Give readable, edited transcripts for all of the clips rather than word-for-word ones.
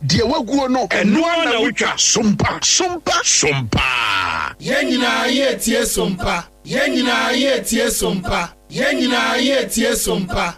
de waguo no eno na wutwa sompa yenyina ye tie sompa yenyina ye tie sompa yenyina ye tie sompa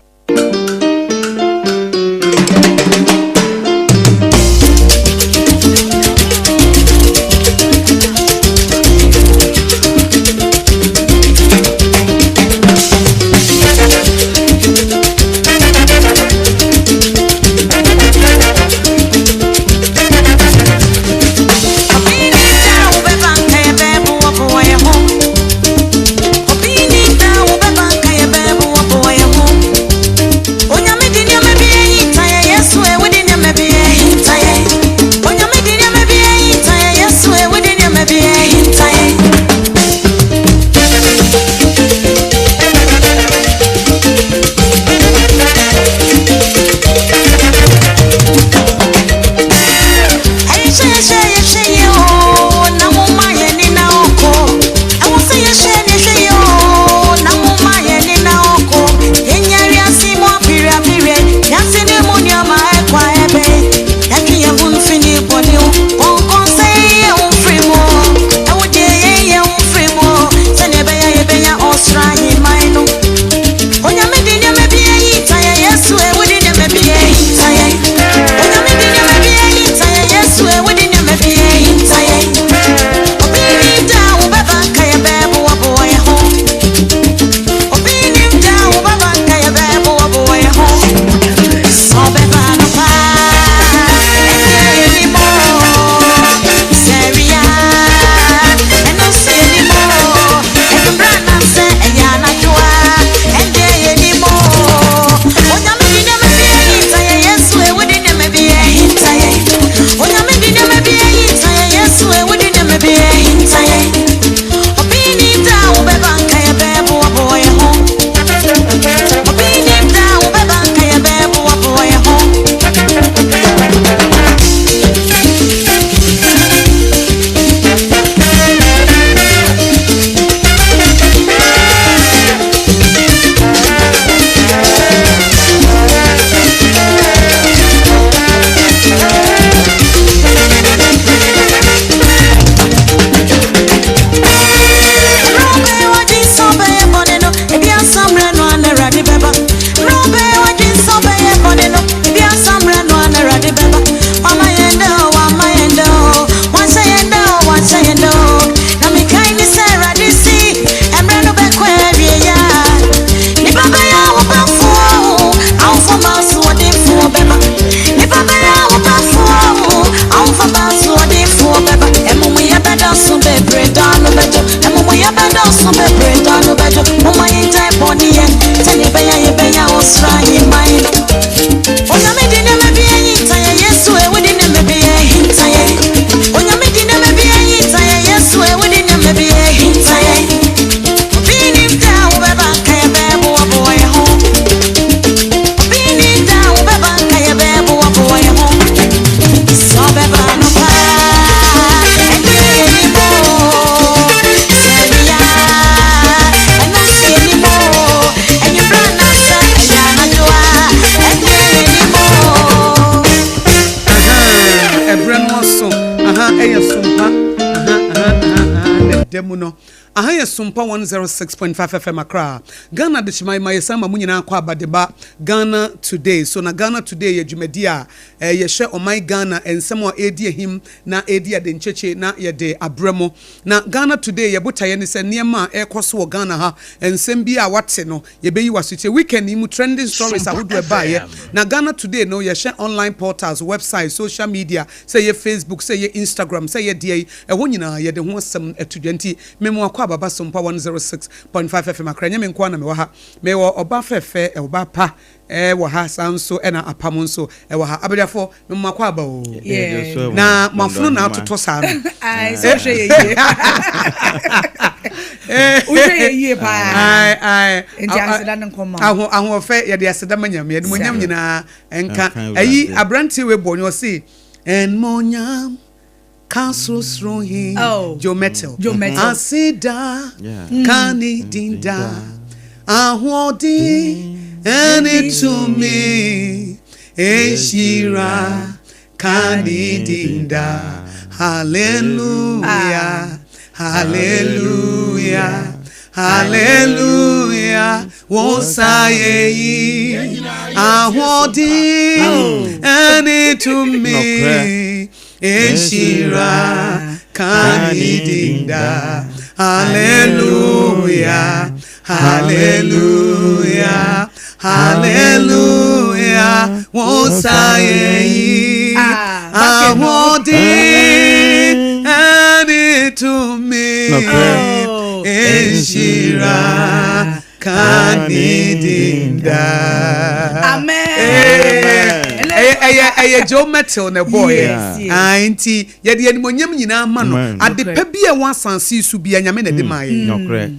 Demuno. Ahaya Sompa 106.5 FM Accra. Ghana de Chimai Mayesama Munina kwa badeba Ghana today. So na Ghana today ya jumedia ye share on my Ghana and some edi him na edi de ncheche na ye de abremo. Na Ghana today ye buta ye ni se niema ekoso Ghana ha ensem bi a wate no ye be yi wasute weekend ni mu trending stories ahodo e ba ye. Na Ghana today no ye share online portals, websites, social media, say ye Facebook, say ye Instagram, say ye DA e wonyina ye de ho asem etudwanti memo akwa baba Sompa 106.5 FM Accra nyame nkwa na me ha me wo oba fefe e oba pa wo ha sanso e na apam nso e wo ha abediafo memo akwa aba o na mafunu na atoto sa no ai so hwe ye uje ye pa ai enti aseda nkoma aho fe ye de aseda manyam ye monyam nyina enka ayi abranti we bonyo si en monyam Council through him, Joe Metal, Asida, Kani Dinda, Ahwadi, and it to me, Eshira, kanidinda. Hallelujah, hallelujah, hallelujah. Wosaye ahodi any to me Eshira kanidinda. Hallelujah, hallelujah, hallelujah. Wosaye ahodi any to me Eshira kanidinda. Amen. Eye Joe Metal na boy. Auntie, ye de animonyam nyina ma no. Ade pa bia wan sanse su bia nyame na de mai. No correct.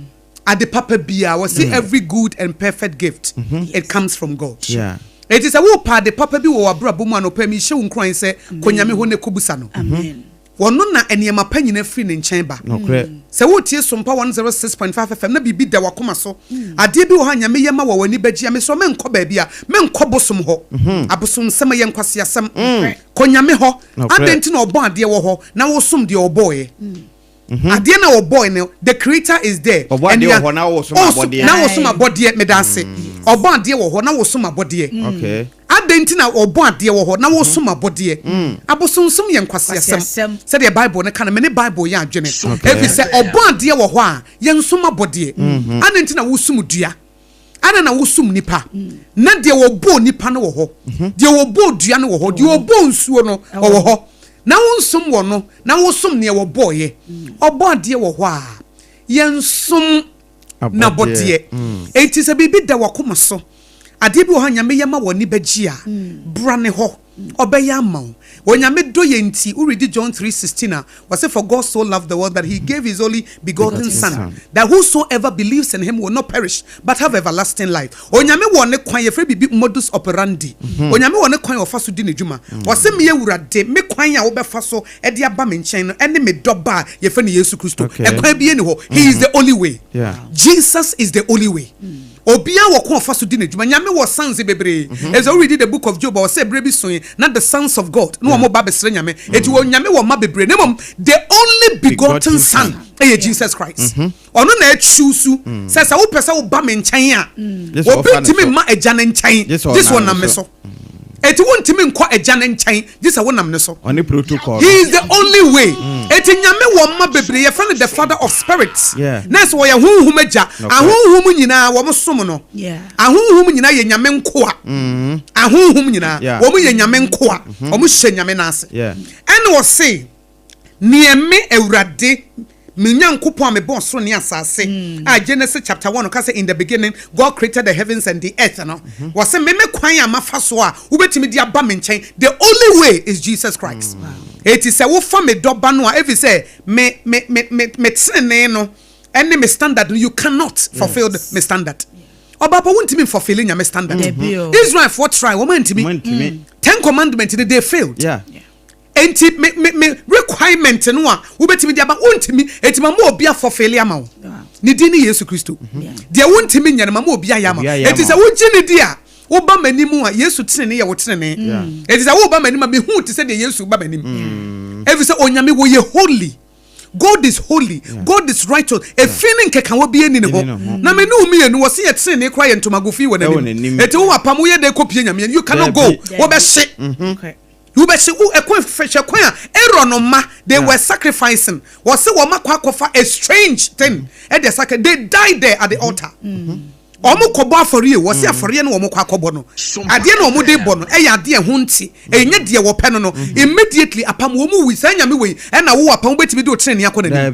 Ade papa bia we see every good and perfect gift it comes from God. Yeah. It is a wo pa de papa bi wo abrabo mu anopa mi hye wo nkran se konyame ho ne kobusa no. Amen. Wono na enema pa nyina free ne nchen ba. No correct. Se wo tie Sompa 106.5 FM na bibi da wakoma so. Ade bi wo ha nyame yema wo wani bagia me so me nkɔ ba bia me nkɔ bosom ho. Abosom sem ye nkwase asem. Konyame ho. Ade nti na obon ade wo ho na wo som de oboye. Ade na oboy no the creator is there. And you ho na wo som abode. Na wo som abode me danse. Obon ade wo ho na wo som abode. Okay. Adenti na obon ade wo ho na wo som abode. Abosomsom ye nkwase asem. Say the Bible na kana me ne Bible ya adwene. Ebi say obon ade wo ho a ye nsom abode. Adenti na wo sum dua. Ana na wo sum nipa. Na de wo bo nipa no wo ho. De wo bo dua no wo ho. De wo bo nsuo no wo ho. Na wo nsom wo no na wo som ne wo boye. Obon ade wo ho a ye nsom na bodie. Enti se bibi da wakoma so. Ade bi wo ha nyame yema woni bagia bra ne ho obeya ama wo nyame do ye nti we read John 3:16 was say for God so loved the world that he gave his only begotten son that whosoever believes in him will not perish but have everlasting life. O nyame wo ne kwan ye frɛ bibi modus operandi. O nyame wo ne kwan wo fa so di ne dwuma. Wo se me awurade me kwan a wo befa so e de aba me nkyɛn no ene me dɔba ye fa ne Yesu Kristo. E kwan bi ne ho. He is the only way. Jesus is the only way. Obia wo kon fa so di n'adwuma nyame wo sons bebre as we read the book of Job or say brebi so not the sons of God no mo ba besre nyame eti wo nyame wo ma bebre ne mom the only begotten son Jesus Christ ono na choose say say wo pesa wo ba me nkyɛn a obi ntimi ma agya ne nkyɛn this one na me so eti wontimi nkɔ agya ne nkyɛn this a wonam ne so on protocol he is the only way eti nyame wo ma bebre ye friend the father of spirits nurse wo ye honhum agya ahonhum nyina wo mo som no ahonhum nyina ye nyame nkoa ahonhum nyina wo mo ye nyame nkoa wo mo hye nyame na ase and wo say nieme awurade Minyankopon me bon so ne asase Genesis chapter 1 ka say in the beginning God created the heavens and the earth no was say me kwan amafa so a wo betimi di aba me nkyɛn the only way is Jesus Christ it is say wo fa me doba no a if say me tsene no any me standard you cannot fulfill me standard Obaapa wontimi fulfill nya me standard Israel for try wo mantimi 10 commandments they failed enti me requirement no a wo betimi dia ba wontimi etima mo obi afofele ama wo ne di ni Yesu Kristo dia wontimi nyane ma mo obi ayama enti se wo gine dia wo ba manimu a Yesu tene ye wo tene enti se wo ba manimu me hu ti se de Yesu ba manimu evi se onyame wo ye holy God is holy God is righteous e feeling ke kan wo bi eni ne ho na me no mi enu wo se ye tene kra ye ntomagofi wo nanim enti wo apam wo ye de kopie nyame you cannot go wo be hye okay you be see who they were sacrificing was say a strange thing and they died there at the altar omo kobo afori was say afori na omo kwakobo no ade na omo de bo no e ya de ho nti enye de wo pe no immediately apam wo mu wi sanya me we e na wo apam betimi de o trene akọ na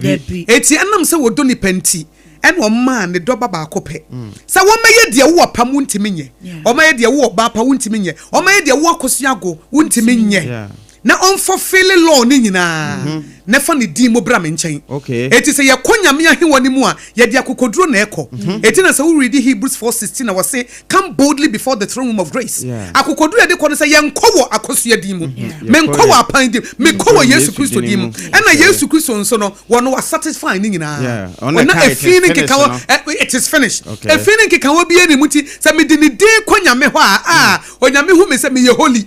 eti enam se wo do ni panti and one man the doba ba kope sa wo meye de wo apam ntimi nye o meye de wo ba pa ntimi nye o meye de wo Akosua go ntimi nye na on fulfill law ni nyina nefa ne din mo bra me nchen okay eti se ye konyame ahewa ni mu a ye de akokoduro na eko eti na se we read Hebrews 4:16 na we say come boldly before the throne room of grace akokoduro ye de ko no se ye nkowo Akosua din mu me nkowo apan din me nkowo Yesu Kristo din mu na Yesu Kristo nso no wono wa satisfy ni nyina ona efini kekawo it is finished efini kekawo bi eni muti se me di ni din konyame ho a onyame hu me se me ye holy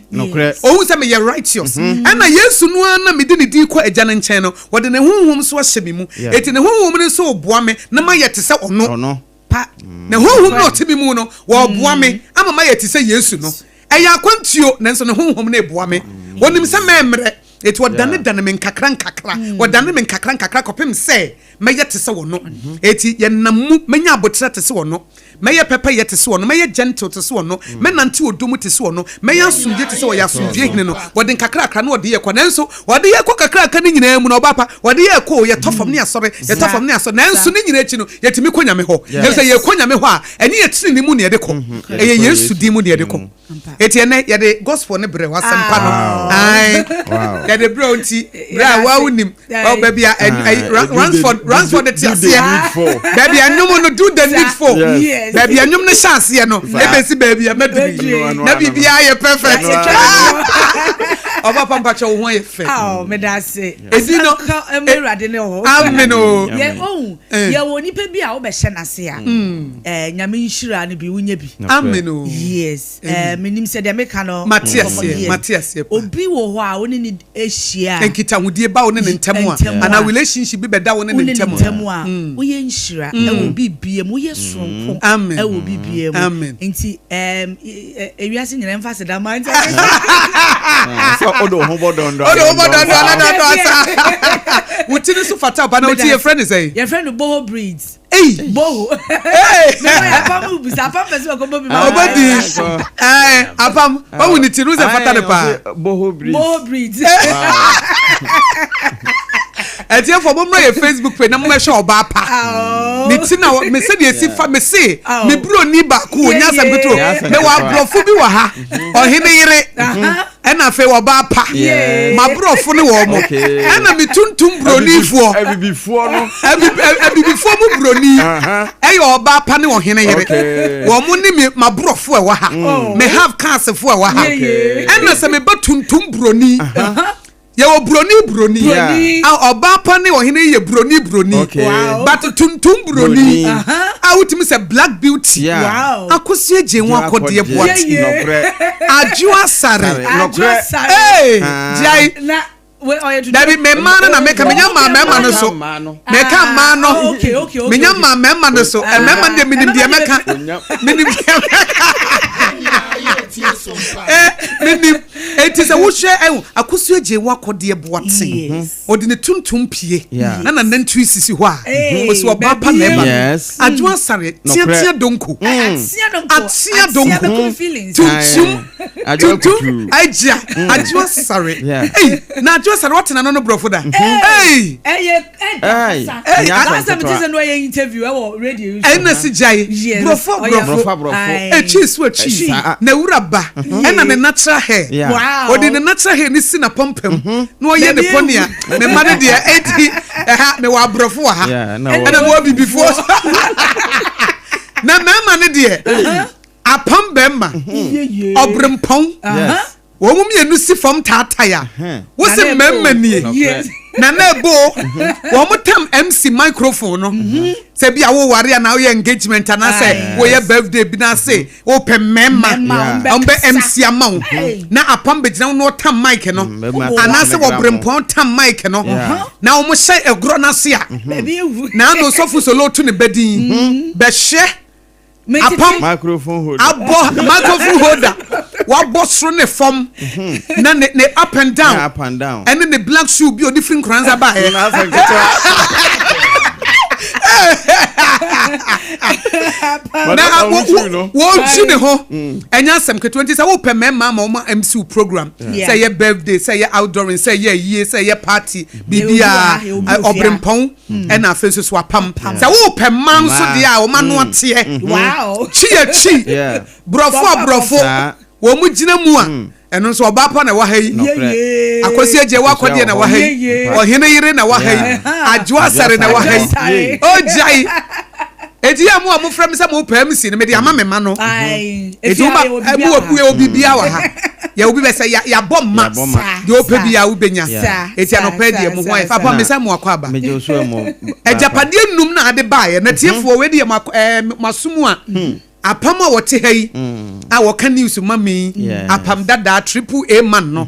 ohun se me ye righteous na Yesu no na me di ni din ko agya ne nchen no wode ne honhom so ahye me mu eti ne honhom ne so oboa me na ma yete se ono pa ne honhom no te me mu no wo oboa me ama ma yete se Yesu no eya kwantuo nenso ne honhom na eboa me wonim se memre eti wadane me nkakra wadane me nkakra kopem se meye te se wono eti ye namu menya abotra te se wono meye pepe ye te se wono meye gentle te se wono menante odomu te se wono meye asumje te se wo ya asumje hine no wode nkakra no wode ye kwa nanso wode ye kwa kakra ni nyina mu na Obaapa wode ye ko ye tofam ne asore ye tofam ne asore nanso ni nyina echi no yetimi konyame ho ye se ye konyame ho a eni ye tiri ni mu ne ye de ko eye Yesu di mu ne ye de ko eti ene ye de gospel ne bre wasempa no ai ya de bro nti bra wa unim o baby Ransford the tiasia baby anyum no do the needful baby anyum ne chance ye no ebesi baby amedri na bibia ye perfect Obaapa mpacha wo ho ye fe me da se ezi no emerade ne ho amen o ye woni pe bi a wo be hye na se a nyame nhira ne bi wunya bi amen o yes menim se de meka no Matthias obi wo ho a woni ni ehia enkita hudie ba wo ne ntemu a ana relationship bi beda wo ne ntemu a wo ye nhira e wo bibie mu ye sonko e wo bibie mu enti ewiase nyina mfa se da man so odo hobodondo another asa wutini so fata ba na wuti your friend is your friend Boho breeds Boho Apam bisa Apam pese ko bobi ma obodi Apam ba wuni tiru se fata ne pa Boho breeds ati for bomra your Facebook page na mo hwe Obaapa ni ti na me se de si fa me se me bro ni ba ko nya sam petro me wa brofo bi wa ha ohene yire ena fe Obaapa ma brofo ne wo mo ena me tuntum bronifuo abibifuo no abibifuo mu broni eyo Obaapa ne ohene yire wo mo ni me ma brofo e wa ha me have cancer fo e wa ha ena se me ba tuntum broni ye wo broni Obaapa ne ohene ye broni but tuntum broni awutimi se black beauty Akosua jenwo akode boati adwo asare jai na we oyetu dabi me man na meka menya ma no so meka ma no menya ma no so e mema de minim de meka minim minim eti se wo hwe Akosua jenwo akode boati odi ne tuntum pie na nantu sisi ho a o se Obaapa na eba adwo asare tia donko atia donko tuntum aja adwo asare na adwo asare what na no brofo da last time this no interview radio na si jai brofo cheese what cheese na uraba na me natural hair wow odi ne natural hair ni si na pompem no ye ne ponia me mane de edi me wa brofo ha na mo bi before na me mane de apam bemma obrempon wo mum ye nu si fam tataya wo se memma nie na ebo wo mutam MC microphone no se bia wo ware na wo engagement na se wo ye birthday bi na se wo pe memma ombe MC amaw na apam be gina no tam mic no ana se wo brempon tam mic no na wo mo hye egro na se a na no sofu solo to ne bedin be hye apam microphone holder microphone holder what boss run from na ne up and down and then the black shoe be a different kranza ba na wo jine ho enya sem ke 20 say wo pe mema ma MC program say your birthday say your outdooring say your year say your party bibia obrempon and afen so apam say wo pe man so dia o ma no tie wow chi brofo wo mu gina mu a ɛno nso Obaapa na wa ha yi Akosua je wa kɔde na wa ha yi ɔhene yire na wa ha yi adwo asare na wa ha yi ojai eti ya mu amufra me sɛ mo pam si no me de ama me ma no eti ma abu obu bibia wa ha ya obi be sɛ ya bomma de ope bia wo benya eti anopa de mu ho ai papa me sɛ mo akɔ aba me je so mo ejapade num na ade bae na tiefo we de masomu a apam a wote ha yi a wo ka news mami apam dada triple A man no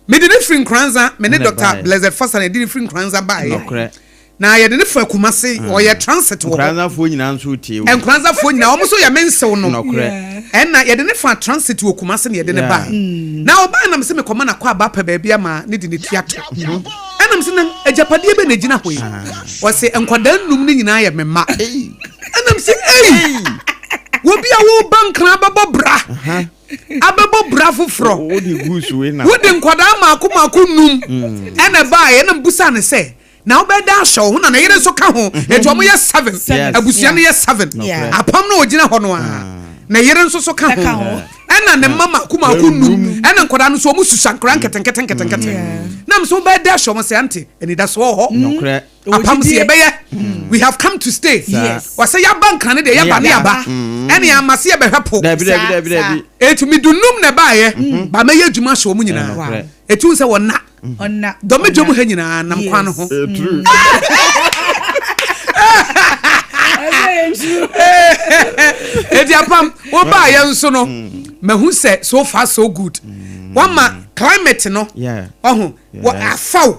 me de free nkranza me ne Dr. Blessed Foster na de free nkranza bae na ye de ne fa kumase o ye transit wo nkranza fo nyina nso tie wo nkranza fo nyina o mo so ye mensew no na ye de ne fa transit wo kumase na ye de ne bae na o bae na me se me koma na kwa ba pa ba bia ma ne de ne tuato ɛnam se na ejapade be na gina hoyi wo se nkwadan num ne nyina ye memma ɛnam se wobi a wo bankra babo bra ababo bra foforo wo de gusu we na wo de nkwadan maako num ɛna bae ɛnam busa ne se na obeda show ho na yere so ka ho eto mo ye 7 abusua ne ye 7 apam na ogina ho no a na yere nso so ka ho ɛna ne mama kuma num ɛna nkoda no so mo susankran ketenketen na mso obeda show mo se ante eni da so ho apam se ebeye we have come to stay wa say ya bank ne de ya ba ne aba ɛna ya mase ye behwepo dabi etu mi dunum ne ba ye ba me ye djuma show mo nyina etu se wona onna do me djom ha nyina nam kwa no ho edi apam wo ba ye nso no mehu se so far so good wama climate no ohun wa afaw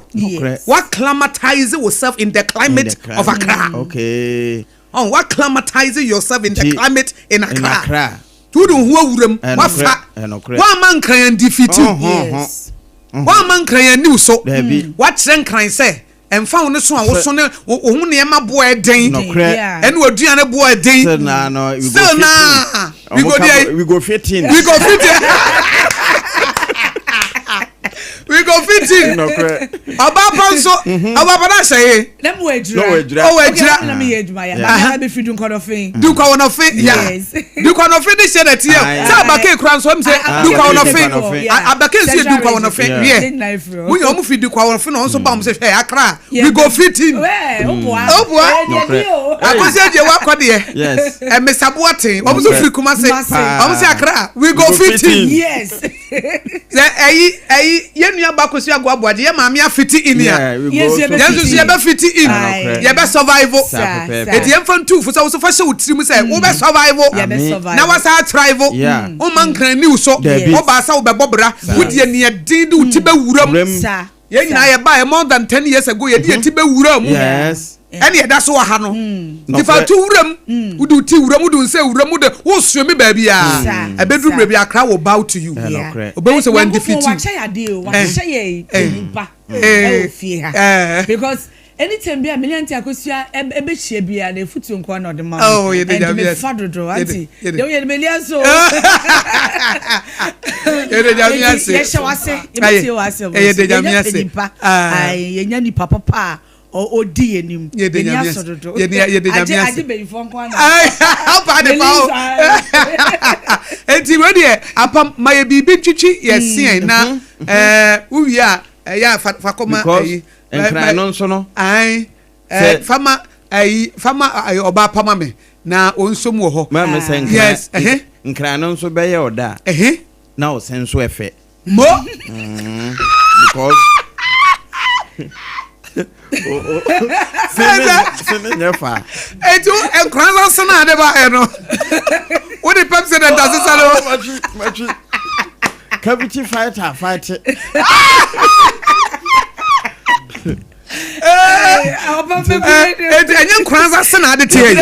wa climatize yourself in the climate of Accra wa climatize yourself in the climate in Accra tudu ho awuram wa fa wa man kan defeat wa man kan ni so wa kire kan se emfa wo ne so a wo so ne wo hu ne ma bo eden ene waduane bo eden so na we go fit in we go fit in Obaapa so Obaapa na say dem we ejira na me ejuma ya na be fidu nkodofin du kwa wonofin ya du kwa wonofin ni share tie say abake kura so am say du kwa wonofin abake say du kwa wonofin ye mun yo mu fidu kwa wonofin no so ba am say hey Accra we go fit in oboa Akosua je wa kwade yes e mesabo aten om so fi kuma say om say Accra we go fit in yes say nua ba Akosua go Aboagye ye ma me afiti in ya yes ye be fiti in ye be survival eti ye mfa ntu fu so fa hye wotiri mu say wo be survival na wa sa thrive o man kan ni so o ba sa wo be bobra wo de ne din de uti be wuram ye nyina ye ba more than 10 years ago ye de ti be wuram yes ene ye da so wa ha no difa tu wuram wudu ti wuram wudu nse wuram wudu wo suemi ba bia ebedu mre bia Accra will bow to you obewu se when defeat wa cha ya de o wa cha ye nipa e ofie ha because anytime bia million ti Akosua ebe hie bia na futu nko na odema oh ye de jamia fadodo anti de ye million so ye de jamia se ye hye wase ye ti wase ye de jamia se ai ye nya ni papa o di enim ye de jamia ye de jamia aje be fon kwa na how bad the power enti we de apam my bibi twitwi ye sien na uwi a ya fakoma ai enkran no nso no ai fama Obaapa ma me na onsom wo ho ma me sen yes nkran no nso be ye oda na o sen so efe mo because Sene nyefa. Etu enkran so na ade ba e no. Wo de Pepsi na dasisa no. Machi. Kabiti fighter. Etu enye nkran so na ade tie.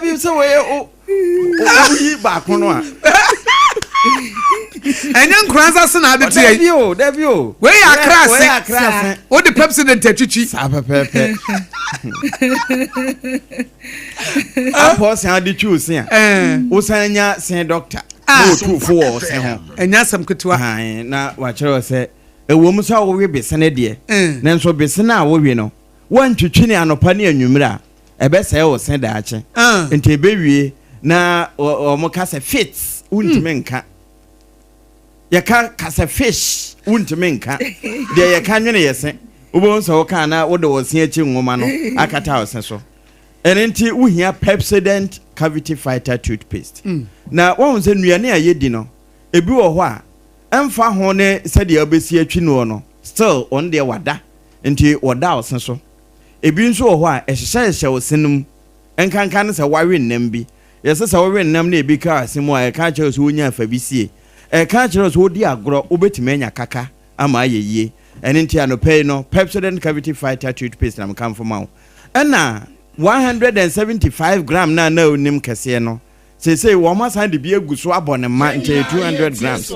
Bi so we o yi ba kono a. Enye nkran so na ade tie. Debi o. We Accra. Wo de Pepsi na tatwichi. Sa pepe. Apo se ade twu se a. O sanya sen doctor. O tu fo o se ho. Enya sam ketua. Na wa kire o se ewom so wo we bese ne de. Na nso bese na wo we no. Wan twitwi ne anopa ne anwumira. Ebe se o se da ache. Enti ebe wie na o mo ka se fits untime nka. yɛka kasa fish wontumi nka deɛ yɛka nwene yɛse wobɛhu sɛ woka na wode wɔ se akyi nwoma no akata wo se so ɛno nti wohia Pepsodent cavity fighter toothpaste na wɔhu sɛ nnuane a yɛdi no ebi wɔ hɔ a ɛmfa ho ne sɛdeɛ wobɛsi atwi no no still on deɛ wada nti wɔda wo se so ebi nso wɔ hɔ a ɛhyehyɛ wo se nom ɛnkanka ne sɛ wawe nnam bi yɛsɛ sɛ wawe nnam na ebi ka ase mu a ɛka kyerɛ sɛ wonya afa bi sie ɛka kyerɛ sɛ wodi agorɔ wobɛtumi anya kaka ama ayɛ yie ɛne nti anɔpɛi no Pepsodent cavity fighter toothpaste na mekamfo ma wo ɛna 175 gram na onim kɛseɛ no sesei wɔn asan de bi egu so abɔ ne ma nkyɛn 200 grams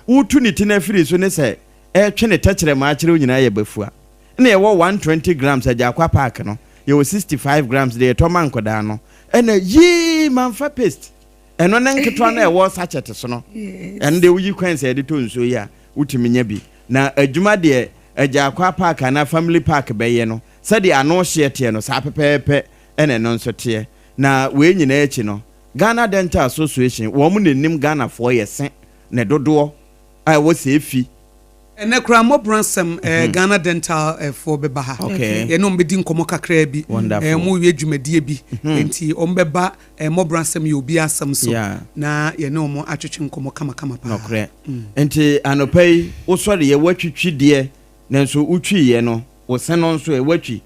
wotu ne tina firi so ne sɛ ɛtwe ne tɛkyerɛ ma akyerɛ nyinaa yɛ bafua na yɛwɔ 120 grams agya akwa park no yɛwɔ 65 grams de yɛtɔ man kodaa no ɛna yi manfa paste ɛno ne nketewa na ɛwɔ sachet so no ɛno de woyi kwan sɛ yɛde tɔ nsuo yi a wotumi nya bi na adwuma deɛ agya akwa park na family park bɛyɛ no sɛde ano hye teɛ no saa pɛpɛɛpɛ ɛna no nso teɛ na wei nyinaa akyi no Ghana Dental Association wɔn mu nenim Ghana foɔ yɛ se ne dodoɔ a ɛwɔ sɛ efi ɛnɛ kura mo bransem Ghana Dental for bɛba ha yɛne ɔmo bɛdi nkɔmɔ kakra bi mo wie dwumadie bi nti ɔmo bɛba mo bransem yɛ obi asɛm so na yɛne ɔmo atwetwe nkɔmɔ kama pa nɔkorɛ nti anɔpa yi wosɔre yɛ watwitwi deɛ nanso wotwi yɛ no wo se no nso watwi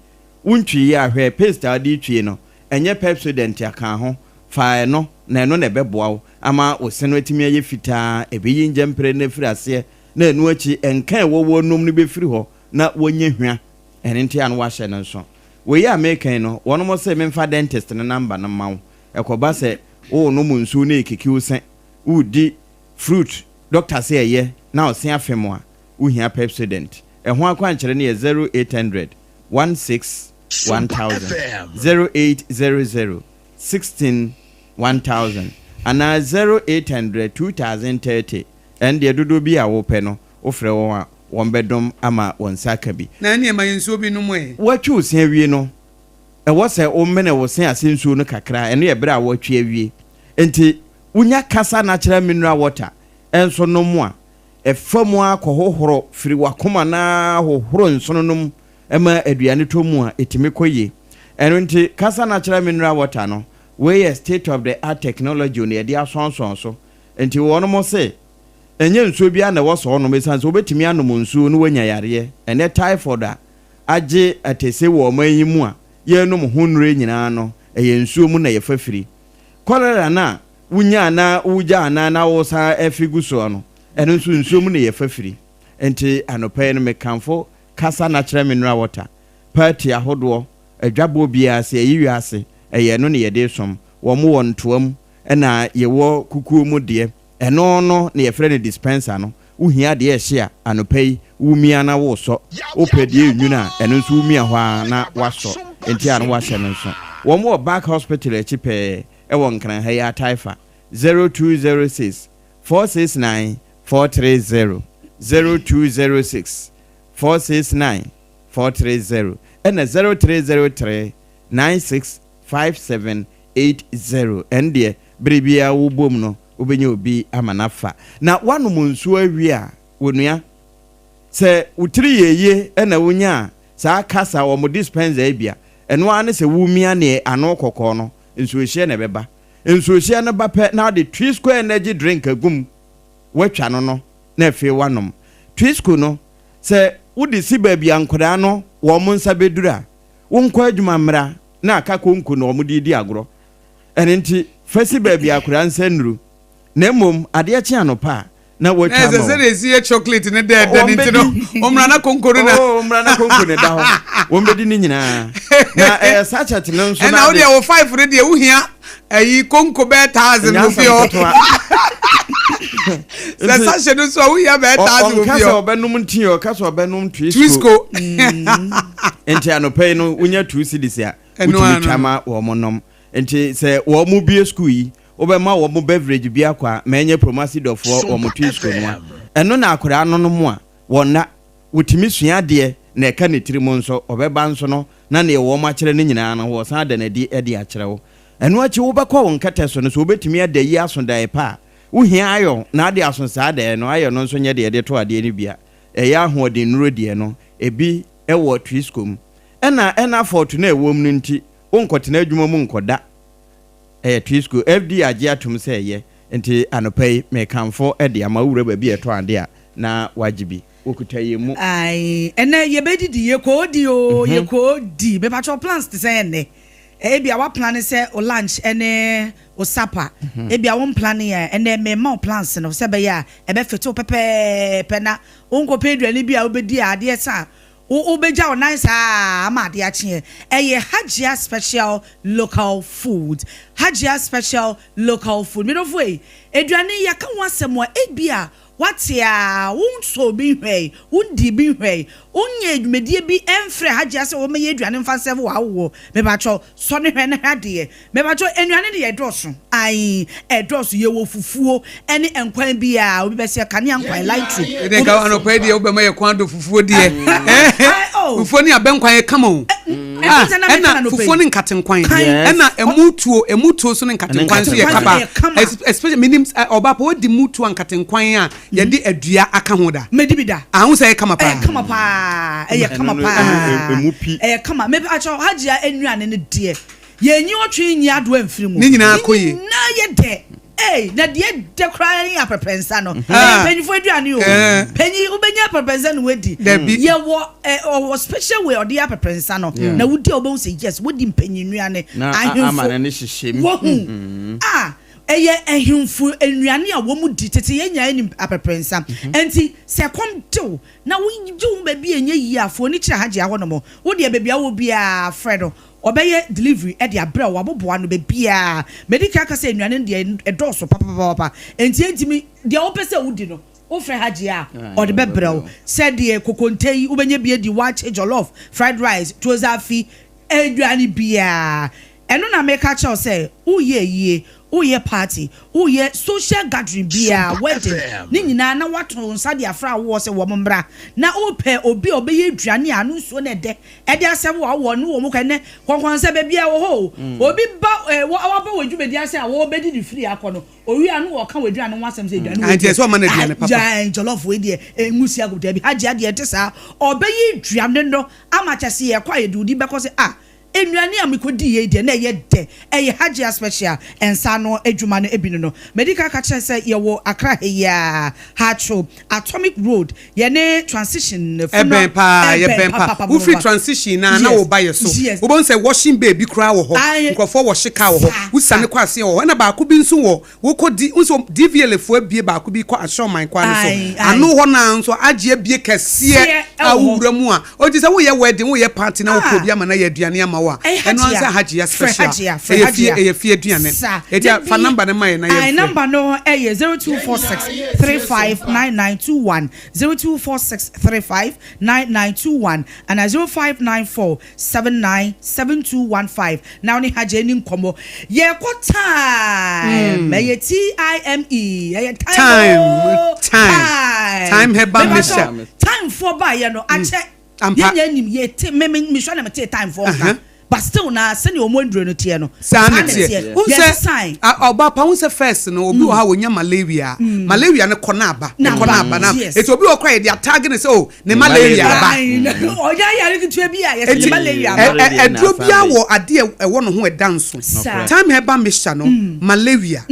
wontwi yɛ ahwɛ paste a de twi no ɛnyɛ Pepsodent aka ho fa no na ɛno na ɛbɛboa wo ama wo se no atumi ayɛ fitaa ɛbɛyi ngyɛmpere na firi aseɛ na ɛno akyi ɛnka ɛwɔwɔ nom no bɛfiri hɔ na wɔnyɛ hwa ɛne nti ano wahyɛ no nso wɔyi American no wɔn mo sɛ memfa dentist no number no ma wo ɛkɔba sɛ wo no mu nsuo na ekiki wo se wodi fruit doctor sɛ ɛyɛ na ɔse afem a wohia Pepsodent ɛho akwankyerɛ no yɛ 0800 16 1000 0800 16 1000 ana 0800 2030 and the dodo bi a wopɛ no ofrɛ wɔn a wɔn bɛdom ama wɔn saka bi na ne ma yensuo bi no moe wɔtwe osia wie no ɛwɔ sɛ ɔmmene wo sen ase nsuo no kakra ɛno yɛ bere a wɔtwe awie enti wonya kasa natural mineral water ɛnso no mu a ɛfa mu akɔhohoro firi wakoma na hohoro nsono nom ɛma aduane to mu a etimi kɔyie ɛno nti kasa natural mineral water no we state of the art technology on yɛde asonson so enti wɔn mo se enye nsuo bia na wɔsɔ no mesan so obetimi anom nsuo no wanya yareɛ ɛnɛ typhoid a agye atese wɔ ɔman yi mu a yɛnom ho nnure nyinaa no ɛyɛ nsuo mu na yɛfa firi cholera na wunya na wugya na wosa afigu so no ɛno nsuo mu na yɛfa firi enti anopa no mekamfo kasa natural mineral water party ahodoɔ adwabo bia se ayi wiase ɛyɛ no ne yɛde som wɔn mo wɔ ntoam ɛna yɛwɔ kukuo mu deɛ ɛno no ne yɛfrɛ ne dispenser no wohia deɛ ɛhye a anopa yi wumia na wosɔ opɛdeɛ nwunu a ɛno nso wumia hɔ a na wasɔ enti a no wahyɛ no nso wɔn mo wɔ back hospital akyi pɛɛ ɛwɔ nkran ha yi ataifa 0206 469 430 0206 469 430 ɛna 0303 965780 ɛndeɛ berebia wo bom no wobɛnya obi amanafa na wanom nsuo awie a wonua sɛ wotiri yeye ɛna wonya saa kasa wɔ mo dispenser abia ɛno ane sɛ wumia ne ano kɔkɔɔ no nsuohye na bɛba nsuohye no ba pɛ na de Twisco energy drink agum watwa no na afei wanom Twisco no sɛ wodi si baabi ankodaa no wɔ mo nsa bedura wonkɔ adwuma mmra na aka konko na ɔmo di agorɔ ɛne nti fasi baabi akora nsa nuru na mmom adeɛ kye anopa na watwa mo na sɛ esi chocolate ne dɛ nti no omra na konko na omra na konko ne da hɔ wɔn bɛdi ne nyinaa na sachet no nso na wo de wo 5 re de wo hia ayi konko bɛ 1000 no fio sachet no so wo hia bɛ 1000 no fio kasa ɔbɛnum ntin kasa ɔbɛnum Twisco enti anopa no wonya 2 cedis a wotumi twama wɔ mo nom enti sɛ wɔ mo bie school yi obema wo mo beverage bi akwa menye promosi dofo wo mo Twisco no eno na akora no mo a wona wotimi sua de na eka ne tirimo nso obeba nso no na ne wo ma kire ne nyina no wo san da na di e de akire wo eno achi wo bekọ wo nkata so no so obetimi adayi aso dan pa wohia ayo na ade asonsa de no ayo no nso nye de to ade ni bia eya hoɔden nuro de no ebi ɛwɔ twiskom ɛna fortune ɛwɔ mu nti wonkɔtena adwuma mu nkɔda twisko fd agye atom sɛ ɛyɛ nti anopai me kamfo ɛde ama wura ba bi ɛto ade a na wajibi okuta yemu ai ene yebedidi yekodi o yekodi be patro plans te say ene ebia wa plan say o lunch ene o supper ebia won plan ya ene me ma plans no se be ya e be feto pepe na onko pedwane bia obedi ade sa obeja o nice ama ade a chie eye Hajia special local food me no foi eduane ya kan wasem wa ebia watia won so bi hwei won di bi hwei onye adwumedie bi emfre Hajia se wo me aduane mfa se wo me ba cho so ne hwe ne hade me ba cho anuane de ye doso ai edoso ye wo fufuo ene enkwan bi a obi be se kane ankwan light de ka anopa de wo be ma ye kwan do fufuo de fufuo ni abenkwan ye kama o ena fufuo ni nkatenkwan ena emutuo so ni nkatenkwan so ye kaba especially minim Obaapa wo di mutuo nkatenkwan a ye de adua aka ho da medibida ahun se ye kama pa kama me acho Hajia enuane ne de ye nyi otwe nyi ado amfiri mu ni nyina akoyi na ye de na de kra ni apepensa no penifo aduane o penyi ubenya apepensa no wedi ye wo special way odi apepensa no na wudi obo say yes wodi penyi nuane ahemfo na ne hyehyem eye ehimfu enuane a wo mu di tete ye nya ni apepensa enti se kom do na wo ju ba bi enye yi afo ni kira Hajia ho no mo wo de ba bia wo bia fredo obeye delivery e de abra wo aboboa no be bia medical ka se enuane de edoso papa enti entimi de wo pese wudi no wo fre Hajia o de bebrel said de kokontei wo benye bia di watch jollof fried rice tozafi eduane bia eno na make a chow say uye party uye social gathering bia wedding ni nyina na wato nsa de afra wo se wo mbra na ope obi obeye aduane anu so na de asem wo no wo mukane konkon se be bia wo ho obi ba wo ba wadwumedi ase a wo bedi di free akono owi anu wo ka wadwuane wo asem se aduane anti so ma na aduane papa ja jollof we de ngusi agoda bi Hajia de tesa obeye aduane no amachase ye kwa yedudi be ko se enuane amikodi ye de na ye de Hajia special ensa no adwuma no ebinu no medical ka kire se ye wo Accra ya Hacho Atomic Road ye ne transition eben pa wo free transition na wo ba ye so wo bon say washing baby kra wo ho nkofo wo shika wo ho wo sane kwa ase wo na ba ko bi nso wo kodi nso DVL fo abie ba ko bi ko ashoman kwa no so anu ho na nso agye abie kese awura mu a o ti say wo ye wedding wo ye party na wo ko bi ama na ye aduane ama eno ansa Hajia special e fie aduane e dia fa number na mai na ye number no 0246 359921 0246 359921 and 0594 797215 now ni Hajia ni nkomo ye ko time ye time heba misha time for ba ye no ache ye nim ye te me sure na me time for but still na send your mondro no tie no sanity unse Obaapa unse first no obi wo ha wonya malaria ne konaba na eto obi wo kwa ye tag ne say ne malaria ba oja yare kitu bi a ye malaria edro bia wo ade ewo no ho edanso time heba misha no malaria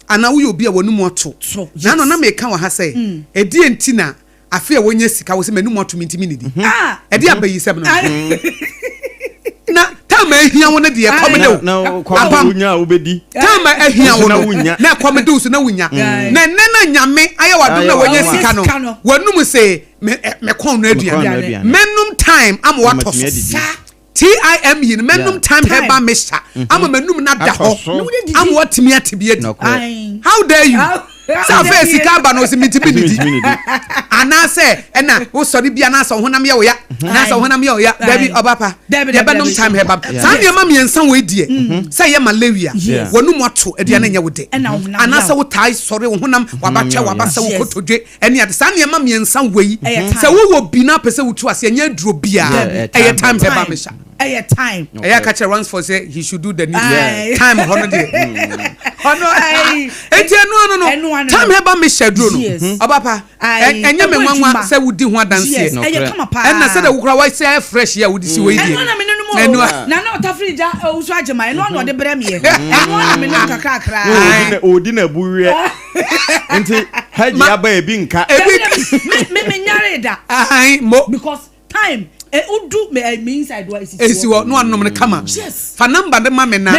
ana wo obi a wonu mu oto na no na me ka wo ha say edi entina afi a wonya sika wo se menu moto mintimi nidi edi abayi seb no na tama ehia wo na de komede na kwawunya obedi tama ehia wo na komede usu na wunya na nena nyame aye wadom na wonya sika no wanum se me kon no aduane menum time am wato TIM yin menum time heba misha am menum na da ho am watimi atibie how dare you sa fe sika ba no se mitimi nidi ana se na wo sori bia na so honam ye wo ya na so honam ye wo ya baby Obaapa ye benum time heba sa ne ma miensan wo edie say ye malaria wonu moto aduane nya wo de ana se wo tai sori wo honam wabatwa wabasa wo kotodwe ene ade sa ne ma miensan wo yi se wo bi na pese wo tu ase nya duro bia eye time heba misha time Ransford say he should do the need time holiday enti enu time heba me schedule no Obaapa enye me nwanwa se wudi ho adanse na se da wukura wa se fresh ya wudi si we die enu na otafrija usu agema enu no de brem ye enu na me no kakra odi na buwe enti haji aba ebi nka me nyare da mo because time udu me inside wa esi wo no anom ne kama fa number de ma me na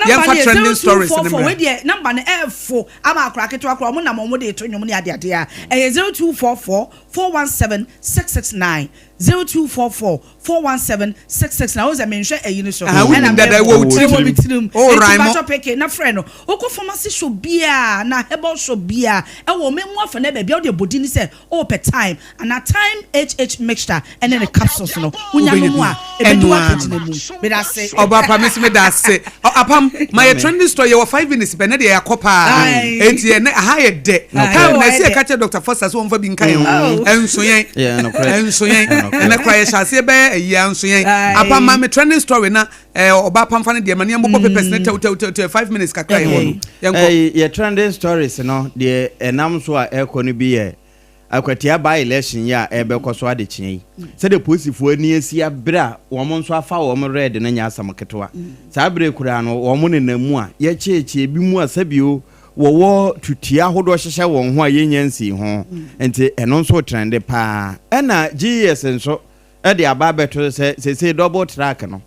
ya fa trending stories ne me we de number ne f4 ama akra keto akra mo na mo de to nwom ne ade ade a 0244 417 669 0244 417 669 oza menhwe ayi no so na dada wo tirim o right mo peke na friend no oko pharmacy shop bia na herbal shop bia e wo memu afa na ba bia o de body ni say o per time and a time HH mixture and then the capsules no unya no mu a e be do akejina mu be da say Obaapa me da say apam my trending story you 5 minutes be na de yakopa enti e na ha ye de time na say catch Dr. Foster so won fa bi nkan enso yen enso yen na cry shase be ya enso yen apam my trending story na Obaapa mfa ne de mane mbobɔ papers na 5 minutes kakra ye ye trending stories no de enam so a ekɔ no bi ye akwatia by election ya ebe koso ade kyen se de posifo ani asi abra wo mo nso afa wo mo red na nya asam ketewa sa abre kura no wo mo nenamu a ye cheche bi mu asabio wo tutia hodo hyehye won ho a yenyansi ho enti eno nso trend pa na GS nso e de aba beto se double track no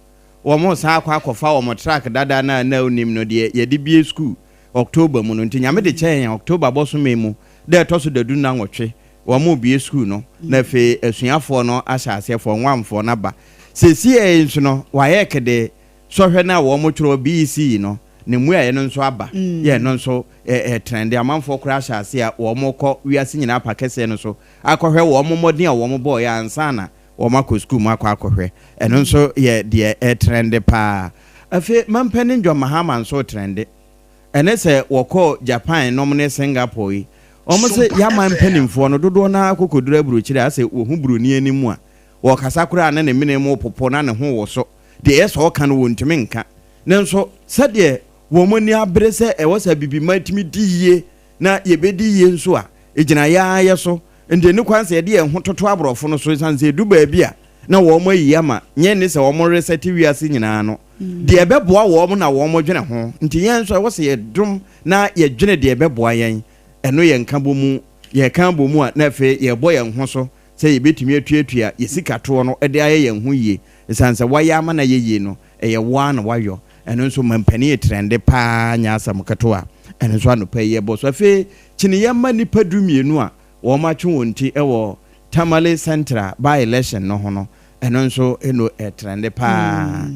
wo mo sa akwa wo mo track dada na onim no de ye de bie school October mu no enti nyame de chen October boso memu de toso dadu na nwotwe wo mo bie school no na fe asuafo no ahyasefo nwamfo na ba sesi nso no wa ye kede sohwe na wo mo tworo BC no ne mu aye no nso aba ye no nso trend amanfo kura ahyase a wo mo kɔ wiase nyina pakese no so akɔhwe wo mo modin a wo mo boy ansa na wo makɔ school mu akɔhwe eno nso ye de trend pa afi mampani ndwo mahama nso trend ene se wo kɔ Japan no mo ne Singapore yi omo se ya man panimfo no dodo na kokodura burochire ase wo hu buroni animu a wo kasa kura na ne mene mo popo na ne ho wo so de eso ka no wontumi nka nenso sade wo mo ni abre se e wo sa bibi matimi diye na ye bedi ye nso a egina ya ye so ende ne kwanse de ye ho toto abrofo no so sanse du ba bia na wo mo yi ama nye ne se wo mo reset wiase nyina no de ebeboa wo mo na wo mo dwene ho nti ye nso wo se ye dum na ye dwene de ebeboa yen eno ye nka bomu ye kan bomu a na fe ye boy en ho so se ye betumi atuatua ye sikato no ede aye ye ho yie sanse waya ama na ye yie no ye wa na wayo eno nso mampani e trende pa nya asam kato a eno nso anopa ye bo so fe kini ye ma nipa dumienu a wo ma twe wonti e wo Tamale Central by election no ho no eno nso eno e trende pa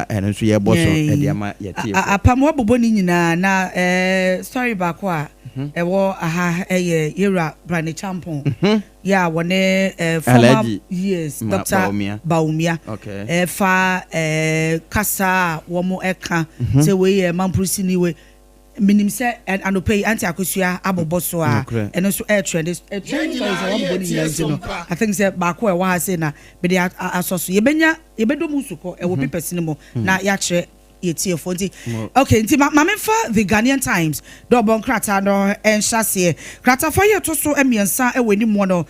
eno nso ye bo so e de ama ye tie apam obobo ni nyina na story back a ewo aha yera brand champon ya wone former yes Dr. Baumia fa kasa wo mo eka se we mamprusi ni we minim se anopai anti Akosua aboboso a eno so trend is a one body no I think say back we wa say na be dey asoso yebedo musuko e wo be person mo na ya kire yetie fonti okay nti mama fa the Ghanaian Times do bon krata no enhyase krata fa ye to so emiensa e weni mo no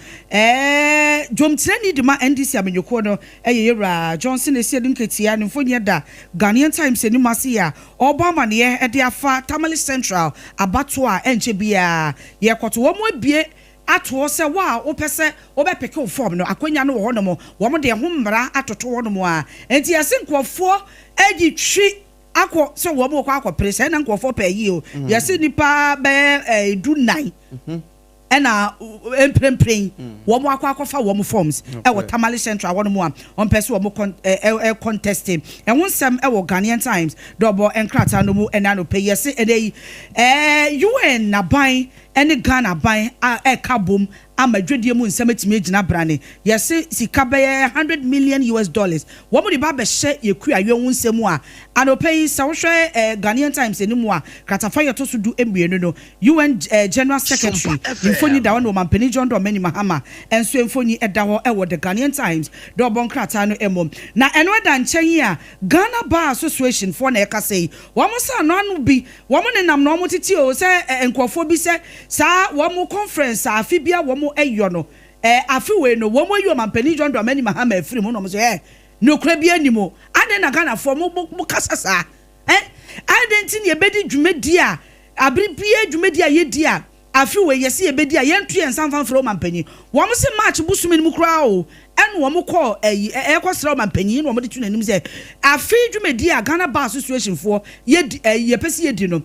dwom tirani de ma NDC amenyoko no yera Johnson esi de nketia ne mfonye da Ghanaian Times eni mase ya Obama ne e de afa Tamale Central abato a enche bia ye kwoto wo mo abie ato se wa wo pese wo be peke form no akonya no wo no mo wo mo de ho mmara atoto wo no mo a enti yase nkofo agi twi akọ so wo mo akọ prese na nkofo pa yi o yase nipa be du 9 ena emprempren wo mo akọ fa wo mo forms e wo Tamale Central wo no mo a on pese wo mo contesting e won sem e wo Ghanaian Times double enkrata no mo ena no pe yase e dey UN na ban ene Ghana ban eka bom ama dwedie mu nsem etime gina brane yesi sika beye $100 million wo mo de ba be hye yeku ayewu nsem a anopei se wo hwe Ghanaian Times enimu a kratafa yeto so du embienu no UN General Secretary infoni da won mampani John Dramani Mahama enso infoni eda ho e wo the Ghanaian Times do bon krata no emom na eno da nchen a Ghana Bar Association for na eka sei wo mo sa no anu bi wo mo nenam no mo titi o se enkrofo bi se sa wo mo conference afi bia wo mo eyo no afi we no wo mo yo mampani John Dramani Mahama afiri mo no mo se no kura bi animo ade na Ghana for mo kasasa ade ye bedi dwumedi a abri bia dwumedi a yedi a afi we yesi ye bedi a yentu yen sanfan fro mampani wo mo se match busumi mu kura o ene wo mo call ekosra mampani no mo de tunanim se afi dwumedi a Ghana Bar Association for ye pesi yedi no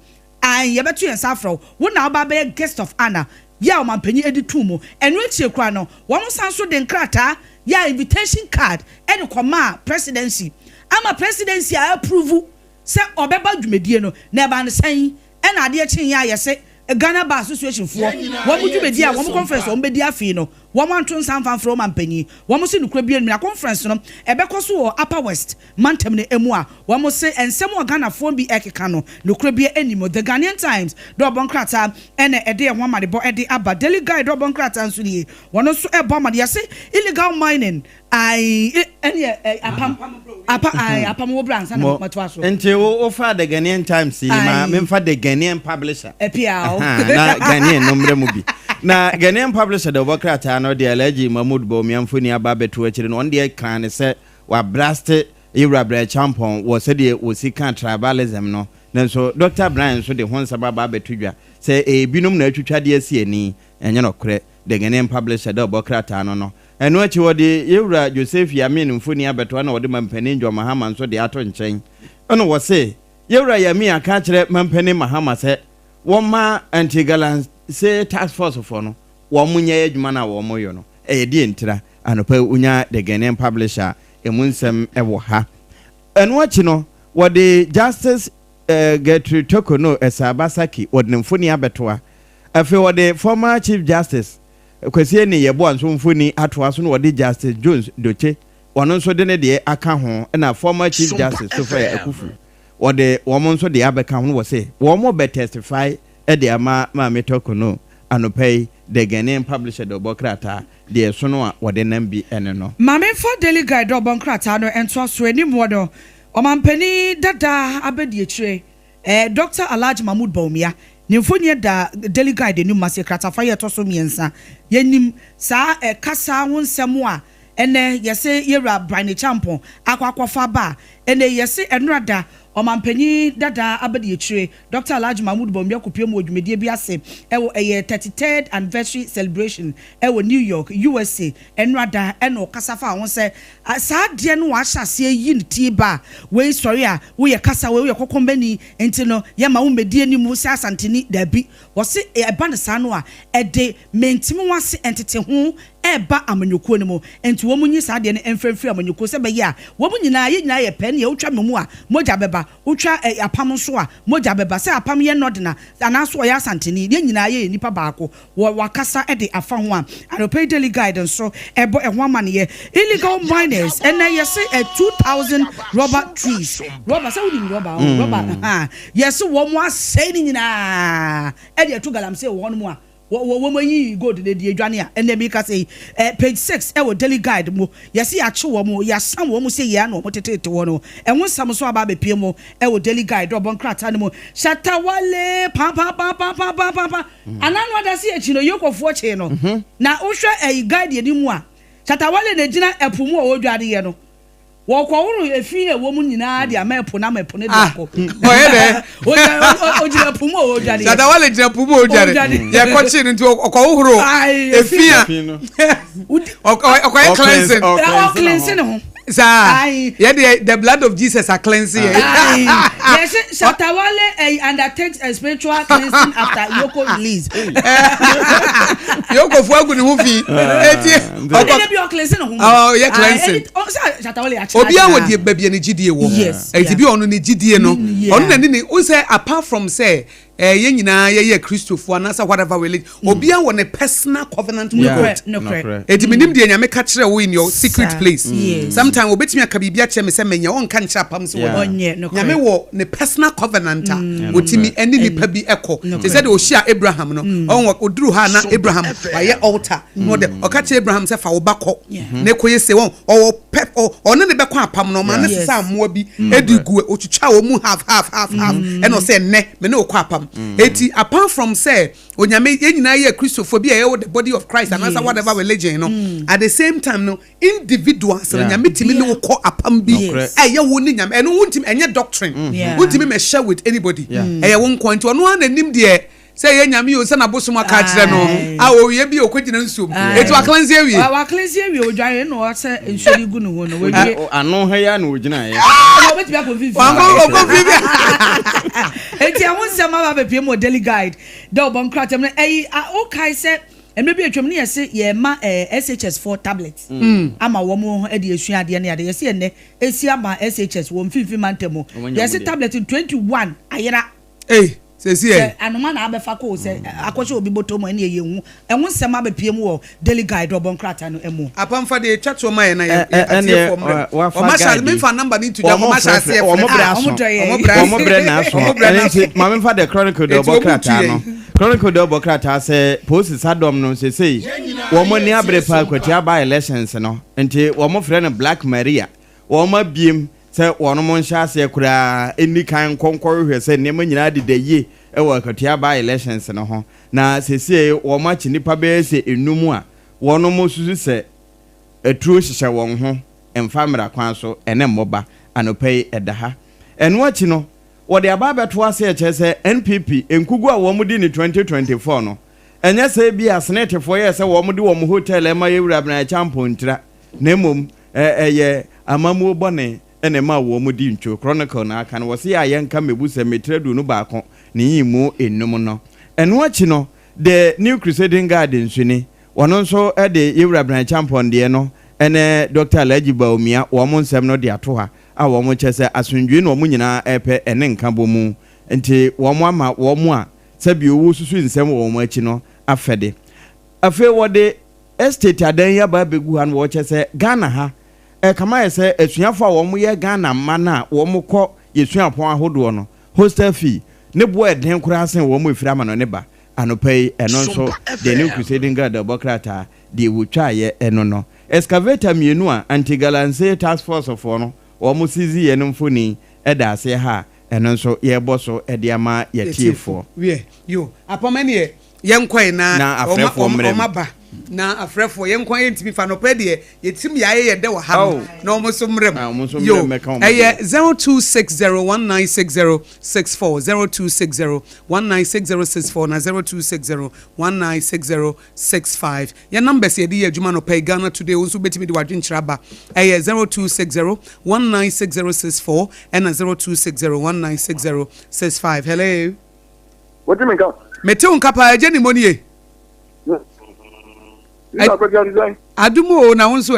ye betu yen sanfro wo na ba be guest of honor ya o mampani edi tumo enu etie kura no wo mo sanso de nkrata ya invitation card ene koma presidency ama presidency a approve se obeba dwumedie no na ba nsan ena ade chen ya yese Ghana Bar Association for wo mu dwumedie a wo mu conference wo mbedi afi no wo mo anto nsan fan from mampani wo mo se nukura bia na conference no ebekoso wo Upper West mantem ne emu a wo mo se ensem o Ghana fo bi ekeka no nukura bia enimo the Ghanaian Times do bonkrata ene ede ho amade bo ede aba Daily Guide do bonkrata nso nie wono so ebo amade yase illegal mining apam Obaapa na matwaso enti wo fa the Ghanaian Times ma memfa the Ghanaian publisher epiao na Ghanaian nomre mu bi na Ghanaian publisher do bonkrata no de Alhaji Mahmood Bawumiamfoni aba beto akire no onde kan se wa blast Odehyieba Champon wo se de wo sika tribalism no nanso Dr. Brian so de honsa baba beto dwa se ebinum na atwitwa de asi ani enye no kore the Ghanaian publisher do bonkrata no eno achi wode Odehyieba Joseph Yamin mfoni abeto na wode mampani Njo Mahama nso de ato nchen ono wo se Odehyieba Yamin aka kire mampani Mahama se woma anti-gallant say task force for no wo munye adwuma na wo moyo no di entira anopa unya the Ghanaian publisher emunsem ewo ha eno achi no wode Justice Gertrude Toko no Esabasaki wode mfoni abetoa afi wode former Chief Justice Kwesi ne yebo anso mfoni atoa so no wode Justice Jones Doche wono nso de ne de aka ho na former Chief Justice Sofa Akufu wode wo mo nso de abeka ho wo se wo mo be testify ede ama Toko no anopay the Ghanaian publisher do bokrata de so no wode nambi ene no mame for Daily Guide do bokrata no ento so ani modo omampani dada abedi akire Dr. Alhaji Mahmood Bawumia nimfoni da Daily Guide ni mase kratafa ye to so miensa yenim sa kasa wonsem a ene yese Odehyieba Brine Champon akwakofa ba ene yese enrada omampani dada abedi akire Dr. Alhaji Mahmood Bawumia kopiem odwumedie bi ase ewo 33rd anniversary celebration ewo New York USA enrada eno kasafa won se sa de no wa hyase yi nti ba we sorry a we ye kasa we kokombani enti no ye ma wo medie ni mu se asanteni da bi wo se eba ne sa no a ede mentimi wase entete ho eba amanyoko ne mo enti wo munyi sa de ne emfrefri amanyoko se be ya wo munyina ye nyina ye pen ye utwa memu a moja beba utwa apam so a moja beba se apam ye nodena anaso ya asanteni ye nyina ye nipa baako wakasa ede afa ho a Anopay Daily Guide so ebo ho amane illegal miners and yes 2,000 rubber trees rubber say we rubber yes wo mo asay ni nyina ede to galam say wo mo a wo manyi gold de die dwane a ene bi ka say page 6 e wo Daily Guide mo yes ya che wo mo ya sam wo mo say ya no mo tetete wo no enwo sam so aba be pie mo e wo Daily Guide obon krata ne mo shatawale pa ananu adasi echi no yokofo che no na wo hwe guide ye ni mu a shatawale na gina epu mu o dwade ye no wo kwawuru efi e wo mu nyina de amaepo na maepo ne de ko o gina epu mu o dwade shatawale gina epu mu o dwade ye ko chi nti okwawuru efi a okwai cleansing ho sir the blood of Jesus are cleansing yes shatawale undertakes a spiritual cleansing after Yoko release Yoko fu agu ni hu fi eti o be cleansing ho yeah cleansing Obi a wodi baby ni gidie wo. Enti bi ono ni gidie no. Ono na ni o say apart from say ye nyina ye Christopher na say whatever religion. Obi a wo ne personal covenant with God. No correct. Enti menim de nyame ka kire wo in your secret place. Sometimes obetimi aka bibia kire me say menya on ka nkira pam so wo. Nyame wo ne personal covenant otimi eni nipa bi ekọ. They said o share Abraham no. On oduru ha na Abraham waye altar. No de o ka kire Abraham say fa wo bakọ. Na koye se won o pep o ne be kwa apam no ma ne sesa mo bi edigu otwitwa o mu half and o say ne me ne o kwa apam. Eti apart from say onyame ye nyina ye Christophobia ye the body of Christ and answer whatever religion no at the same time no individuals nyame timi ne wo ko apam bi ye wo ni nyame eno wontim enye doctrine wontimi me share with anybody ye won kwanti ono ananim de say ye nyame yo say na bosom aka kire no o ye bi okogina nsum eti wa cleanse awie odware no say nsori gu no ho no we ano ha ya na ogina ye obetimi akonfifi eti awon sema ba be mo daily guide da obon kratem na o kai say emre bi atwam ne yese ye ma SHS4 tablets ama wo mo e de esua ade ne ade yese enne esi ama SHS wo mfimfi mantemo yese tablet 21 ayera sesi anoma na abefa ko se akoshe obi botomo ene yehu enwo nsema abepiem wo daily guide obon krata no emu apam fa de chat o mai na ye o masha me fa number ni to jam o masha se o mo bre na so ma me fa de chronicle de obon krata no chronicle de obon krata se post sadom no sesi wo mo ni abre pa kwati aba elections no enti wo mo frɛ no Black Maria wo ma biem se wono mo nhyɛ ase kura eni kan konkoro hwɛ se nneɛma nyinaa de daye ɛwɔ akatua ba elections no ho na sese wo ma chi nipa be se enum a wono mo susu se eturo hyehyɛ wɔn ho emfa mra kwan so ene mmoba anopai ɛda ha ɛno achi no wɔde aba bɛto ase ɛkyɛ se NPP enkugu a wɔn di ni 2024 no ɛnyɛ se bi asenetefo yɛ se wɔn di wɔn hotel ɛma yewura bna champontira na mmom ɛyɛ amamu bɔne ene ma wo mu di ntwo chronicle na aka no wo se ya yenka mebusa metredu no baako ne yimu enum no eno achi no the New Crusading Garden suni wono nso de yewura bran champion de no ene Dr. Odehyieba Omia wo mo nsem no de ato ha a wo mo kyese asundwe no mo nyina epe ene nka bomu nti wo mo ama wo mo a sabi owo susu nsem wo mo achi no afede afe wo de estate Odehyieba begu ha no wo kyese Ghana ha kama yese esuafo a wo mo ye Ghana mana wo mo kɔ yesuapon ahodo no hostel fee ne bo eden kura sen wo mo efira ma no ne ba anopai eno nso the New Crusading Garden bokrata de wotwa ye eno no excavator mienu a anti-galamsey task force of no wo mo sizi ye no mfoni eda ase ha eno nso ye boso ede ama ye tiefo we yo apamane ye nkwan na omaba na afrefo ye nkwan yentimi fa no pede yetim yaye ye de wa ha na omoso mrem yo 0260196064 0260196064 na 0260196065 ya numbers ye di adwuma no pay Ghana today onso betimi de wadwenkyira ba 0260196064 and 0260196065 hello what do you mean mete unkapa je ni monie adumo na wonso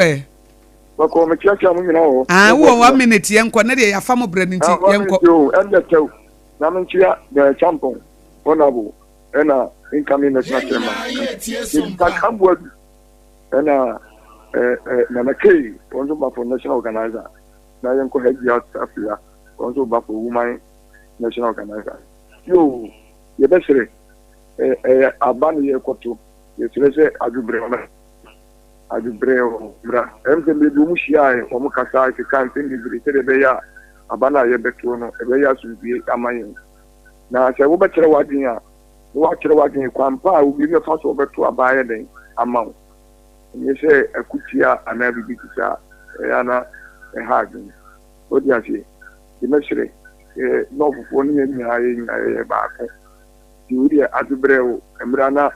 bako me kiakia mu nyina wo wo 1 minute yenko na de yafa mo brɛ nti yenko ende tew na me nkia the champion honorable ena incoming national chairman ka kambo ena na nakei onzo ba for national organizer na yenko head out afia onzo ba for woman national organizer yo ye besere abani ye koto yetrese ajubreo bra embe du mushia o mukasa ke kan tindi britere be ya abana ye beto no ebe ya subi amayin na se wo betere wadin ya wo kire wadin kwampa ubi me fa so beto abaye den amawo ni se akutia anabi bitisa ya na hagin odi ase dimesire no fufo ni ni aye ba ko diuri ajubreo emrana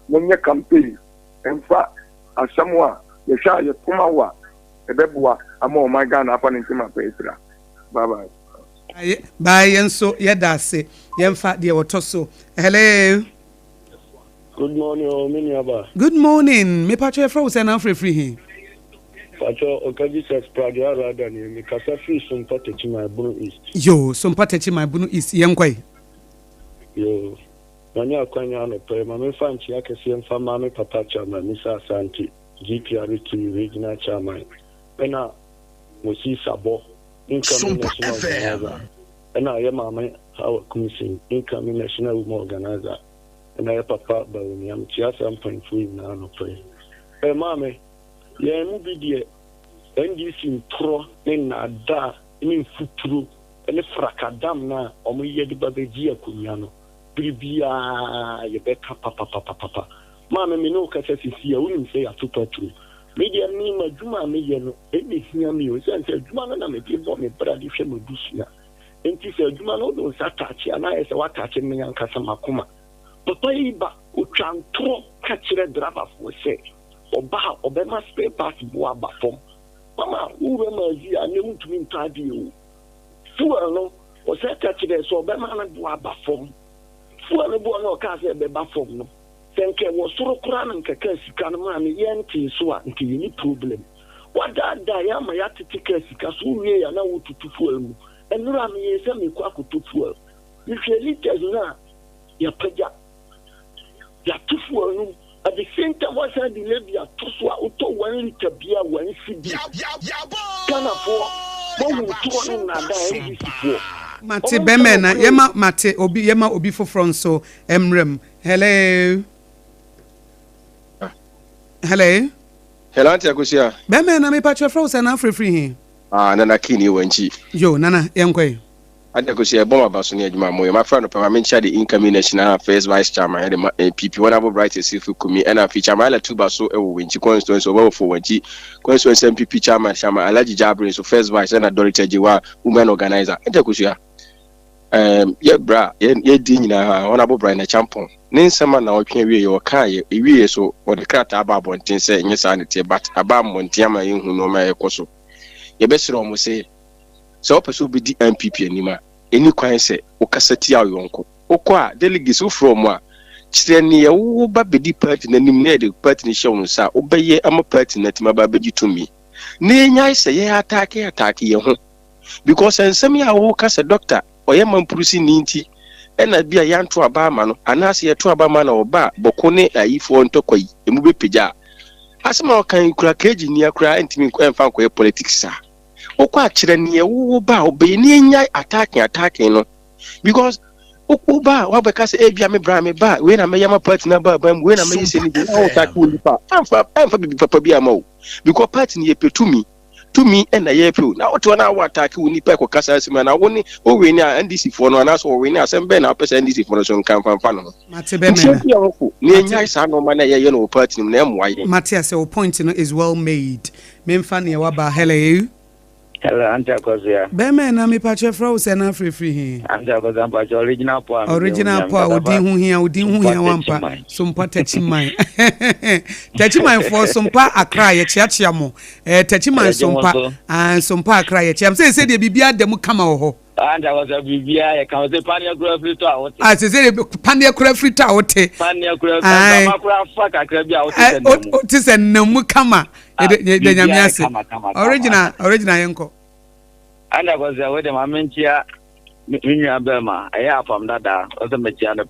monye campaign emfa asamwa yesha ye kumawa ebebua ama o Ghana apa ntima petra bye bye bye yenso yedase yemfa de wotoso hello good morning o miniaba good morning me patche fra wo say na free he Pacho Okajis Pradia rather than me Casafi Sompa Techima Bunu East. Yo, Sompa Techima Bunu East, Yankway. Yo, Mania Quanyano, Mamma Fanchi, I can see him for Mamma Papa Chama, Missa Santi, GPRT, Regional Chairman. Pena Musi Sabo, incoming national organizer. And I am Mamma, our commission, incoming national organizer. And I have Papa Bawuniam, Chiasa Point Free now, no play. Hey, Mamma. Yeah, maybe the NDC pro in Nada, in Futuru, and the Fracadam na, or me yet the Babagia Cuniano. Bribia, you bet papa. Mamma, me no catches here, I wouldn't say a super true. Media name a Juma, me, anything I mean, and said, Jumana, me give me Brady Shemudusia. And she said, Jumano don't attach, and I said, what catching me and Casamakuma. But I can throw catch the driver for say. Obama spare part Boaba form. Mama, who remembers you are new to me you. Fuano was that catching so Obama and Boaba form. Fuano Bono Casa Beba form. Thank you was so cram and Kakasi Kanman, Yanti, so until you need problem. What that Diama Yati Tikasi, we are now to fuel. And Rami is semi quack to fuel. If you leave as now, you're preja. You're too fuel. At the same time, what's the Libya to auto 1 liter beer, 1 CD? Can afford Mate Bemena, Yema Mate, Obi Yema Obi for Fronso, Emrem. Hello. Hello. Hello, Auntie Akosua. Bemena, me patch your frozen and free. Nana Kini Wenchi. Yo, Nana, Yankwe. Auntie Akosua, Bomba Basuni, my friend of Parliament, the incoming national affairs vice chairman, and PP, one of the brightest if you could me, and I feature my 2 basso, when she constituents over for when she constituents MPP chairman, Shama, Alaji Jabrin, so first vice, and a Dorita Jiwa, woman organizer. Auntie Akosua. Yeah, bra, yeah, Dina, honorable Brian, a champion. Nin sama na otwe your car, we so, or the crat about bontin say, yes, sanity, but about Montiama in who no my coso. Your best room say, so pursue be the MPP anima. Any quine say, O Cassatia yonko. O qua, delegates who from what? Chitania, who baby pertinent, named pertinent shown, sir, obey a more pertinent, my baby to me. Nay, I say, yeah, attack ye home. Because and some year walk as a doctor, or yaman pussy ninty, and I'd be a young to a barman, and I see a to a barman or bar, Bocone, a if one tokoi, a movie pija. As more can crack cage near cry and me and found politics, sir. O quite near Uba, be near attacking, because Uba, what because a Biame Brame bar, when I may am a partner, but when I may say, I'm for Papa Biamo, because parting ye to me and a year now to an hour attack we need Peco Casas man. I only we now and this for no and us or we now send Ben up and this for some camp and fun. Near no man, a party name why Matthias, your point is well made. Memfani Waba, hello. Hello, Auntie Akosua. Bemen, I'm a patch of froze and I'm free. Auntie Akosua, but original power. Original power, Udin here, Wampa, some part touching mine. Touching mine for some part a cry at Chiachamo, touching mine some part and some part cry at Cham. Say, the Bibia demo come out. And I was a Bibia, I can say Pania Grafrit out. I say Pania Grafrit out. Pania Grafrit, I could be out. It is a no mukama. Original uncle. And I was away the Mamentia, Minya Burma, I have from that, was a Metiana,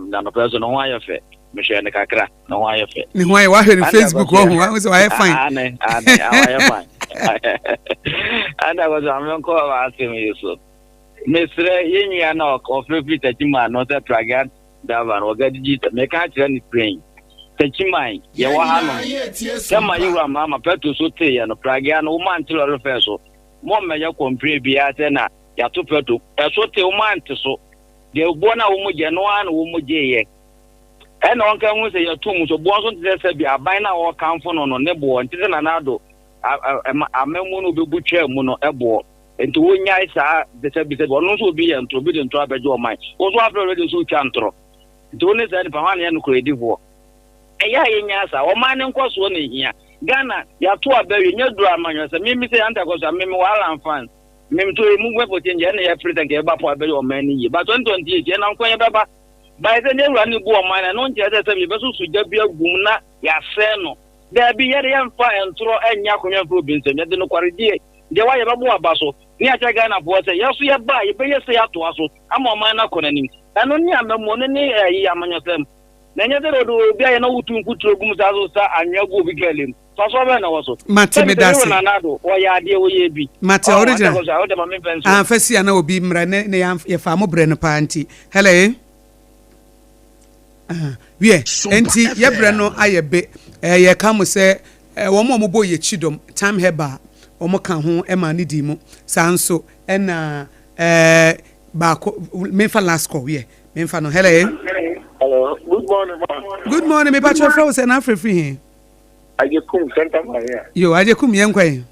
than a person on wire fit, Michelle Kakra, no wire fit. Why in Facebook? Was I fine? And I was a uncle asking me so. Mr. Yeniano, or 50 Tajima, not a Pragan, Davan, or Gadget, make out any brain. Tajima, Yawa, some of you are Mamma Petu Sote and a Pragan, woman to a vessel. One may you compare Biatena, Yatupetu, a Sote woman to so. The Bona Umujan, Umuja. And on can say your tomb, so Bonson said, be a bina or camphor on Nebo and Tisanado. A memono be butcher mono ebo. And to win Yasa, the said, one also be and to be in trouble your mind. Also, I've already so chantro. Don't say Pahani and creative war. A ya in Yasa, or mine and cost one in here. Ghana, you have 2 very new drama. Mimi say Antakos and Mimi while I'm fine. Mimi to remove weapon in any everything about for very many. But 120 and I'm going Baba. By the name running boy mine, and on the other side, you better be a gumna, Yaseno. there be yet and fire and throw and yakunya for Vincent, yet no quarry. The way of Abaso, near Tagana was a yes, we are by, but yes, they have to us. I'm on my naconing. And only I'm the money, Yaman. Then you do be no to put to Gumuzaza and Yago Bigelim. So I was Mate Medasi. Why are they be? Mate original. And first, I know be Mrane, your farmer Brenner Panty. Hello. Yeah, enti ye breno ayebe ye kam se wo mo boy ye chidom time heba o mo kan ho e ma ne di mu sanso e na ba ko memfa last call ye memfa no Hello, good morning, man. Good morning, me pa cho fro se na free here. Ajekum center man here. Yo ajekum yen kwan.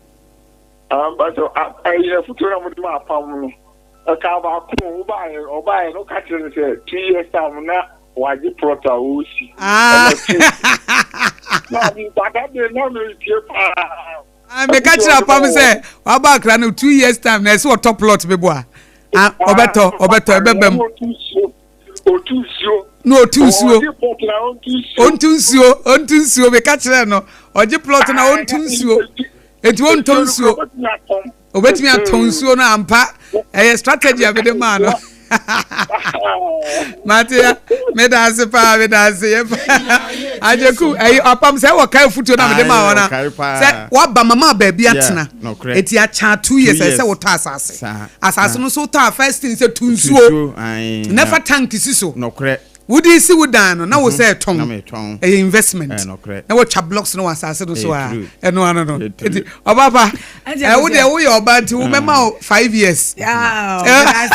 But I futura mo ma pam no. Ka ba ko oba no ka tire se 2 years time na waji prota usi. Na mi bada de no me tie pa. Me ka tire pam se wa ba kra no 2 years time na so top lot be boa. Obeto ebebem. Otusio. No otusio. Ontunsuo me ka tire no. Oje plot na ontunsuo. Eti ontunsuo. Obetimi atonsuo na ampa. Strategy abede man no. Matia, me da se. Ajeku, apam se wo kai futu na me de ma wona. Se wa ba mama ba bia tena. Eti a cha 2 years se wo ta asase. Asase no so ta first thing se tunsuo. Never tank siso. No kre. Wudi si wudan na wo say ton. Investment. Na wo cha blocks no asase no so a. No. Eti Obaapa. Wo de wo your bad wo mema 5 years. Yeah.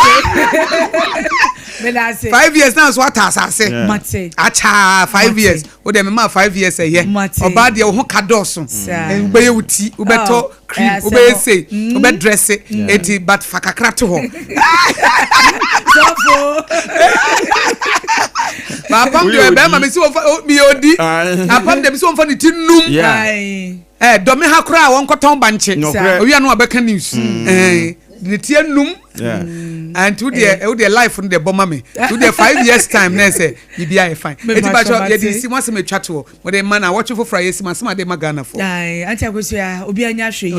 5 years now so what asase. Mate. Acha 5 years. Wo de mema 5 years eh. Oba de wo ho kadoso. Ube ye wuti, ubeto cream, ube say, ube dress it. Eti but fakakra to ho. Apam de be ma me si won mi odi apam de me si won fa ni tinum do me ha kra won koton banche owi anu abeka news ni tienum and to the life from the bomber me to the 5 years time na say bibia e fine eti ba cho ye di si mo se me twato we the man watch for Friday si ma de magana for anti Akosua obi anya hwe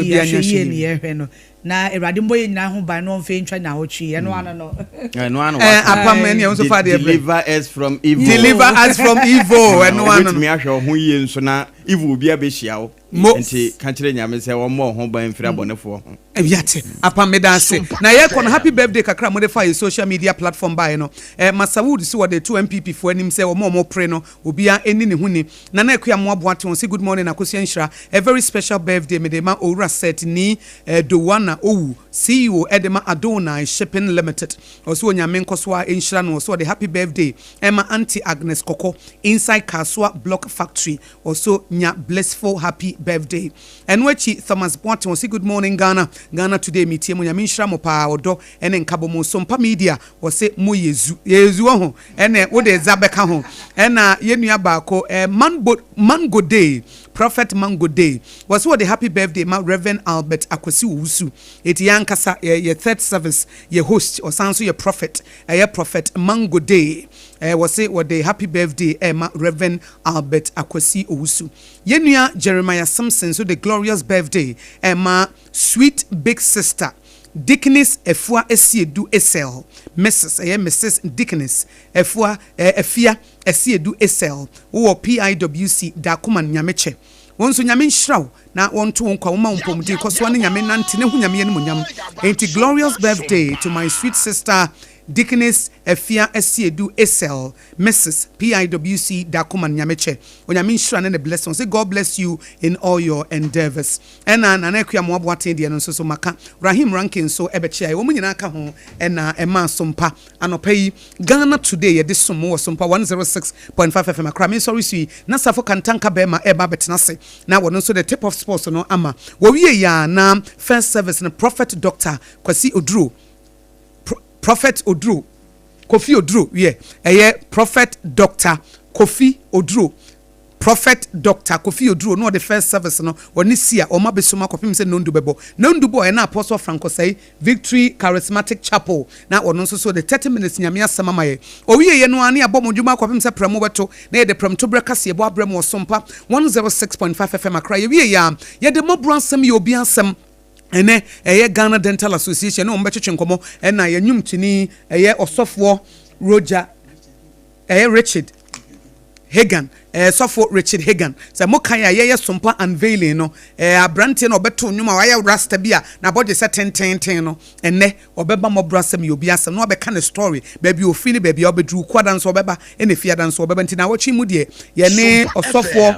ni ye hwe no na Erade mboye nyina ho ban no mfe ntwa na otwi eno ano no apam ene so far the deliver us from evil eno ano me ahwe ho yie nso na evil obi abehia wo enti ka kire nyame se wo mo ho ban mfira bonefo ebiate apam me dance na ye kono happy birthday kakra mo de fa social media platform by no Masawood si wo de 2 MPP fo anim se wo mo pre no obia eni ne huni na na akua mo aboate won say good morning Akosua Nshira a very special birthday me de ma owura set ni Dowana Owu CEO Edema Adonai Shipping Limited also nyame nkoso a Nshira no so the happy birthday Emma Auntie Agnes Koko inside Kasua Block Factory also nya blissful happy birthday enwechi Thomas Boate won say good morning Ghana today metie mo nyame Nshira mo pa odo ene nkabo mo Sompa media wo say mo yezu ho ene wo de zabeka ho ena yenua baako mango day Prophet Mango Day was what the happy birthday ma Reverend Albert Akwasi Owusu eti yankasa ye third service ye host or sanso ye prophet Prophet Mango Day was say what the happy birthday ma Reverend Albert Akwasi Owusu yenua Jeremiah Simpson so the glorious birthday ma sweet big sister Dickness Efua Esiedu Esel Mrs. Dickness Efua Efia Esiedu Esel wo PIWC Dakuman Nyameche wonso nyame nhyiraw na wonto wonkwa wo ma wompomdi koso ne nyame nante ne hu nyame ne munyam enti glorious birthday to my sweet sister Dickness Efia Esiedu Esel Mrs. PIWC Dakuman Nyameche onyame nhyira ne bless say God bless you in all your endeavors ena na akua mo aboaten de no so maka Rahim Rankin so ebeche wo munyina ka ho ena ema Sompa anopai Ghana today ye de somo Sompa 106.5 FM akra me sorry sui na safo kantanka be ma eba betena se na wono so the tip of sports no ama wo wie ya na first service na Prophet Dr. Kwasi Oduro Prophet Oduro Kofi Oduro Prophet Dr. Kofi Oduro Prophet Dr. Kofi Oduro no the first service no onisia oma besoma kopim se nondu bebo nondu boy na Apostle Franco say Victory Charismatic Chapel na ono nso so the 30 minutes nyame asema maye owie ye no ani abom dwuma kopim se premo beto na ye de prem to breka se ebo abrem wo Sompa 106.5 FM akra ye wie ya ye de mobro ansem ye obi ansem ene eye Ghana Dental Association no mbetwetwe nkomo ena ye nwumtini eye osofo Roger Richard Hagan sofo Richard Hagan say mokan ya ye Sompa unveiling no abrante no beto nwuma wa ya rasta bia na body set 10 no enne obeba mobrasem ye obi asem no obeka ne story baby ofini baby obedru kwadan so obeba ene fiadan so obeba ntina wachi mu de ye ne osofo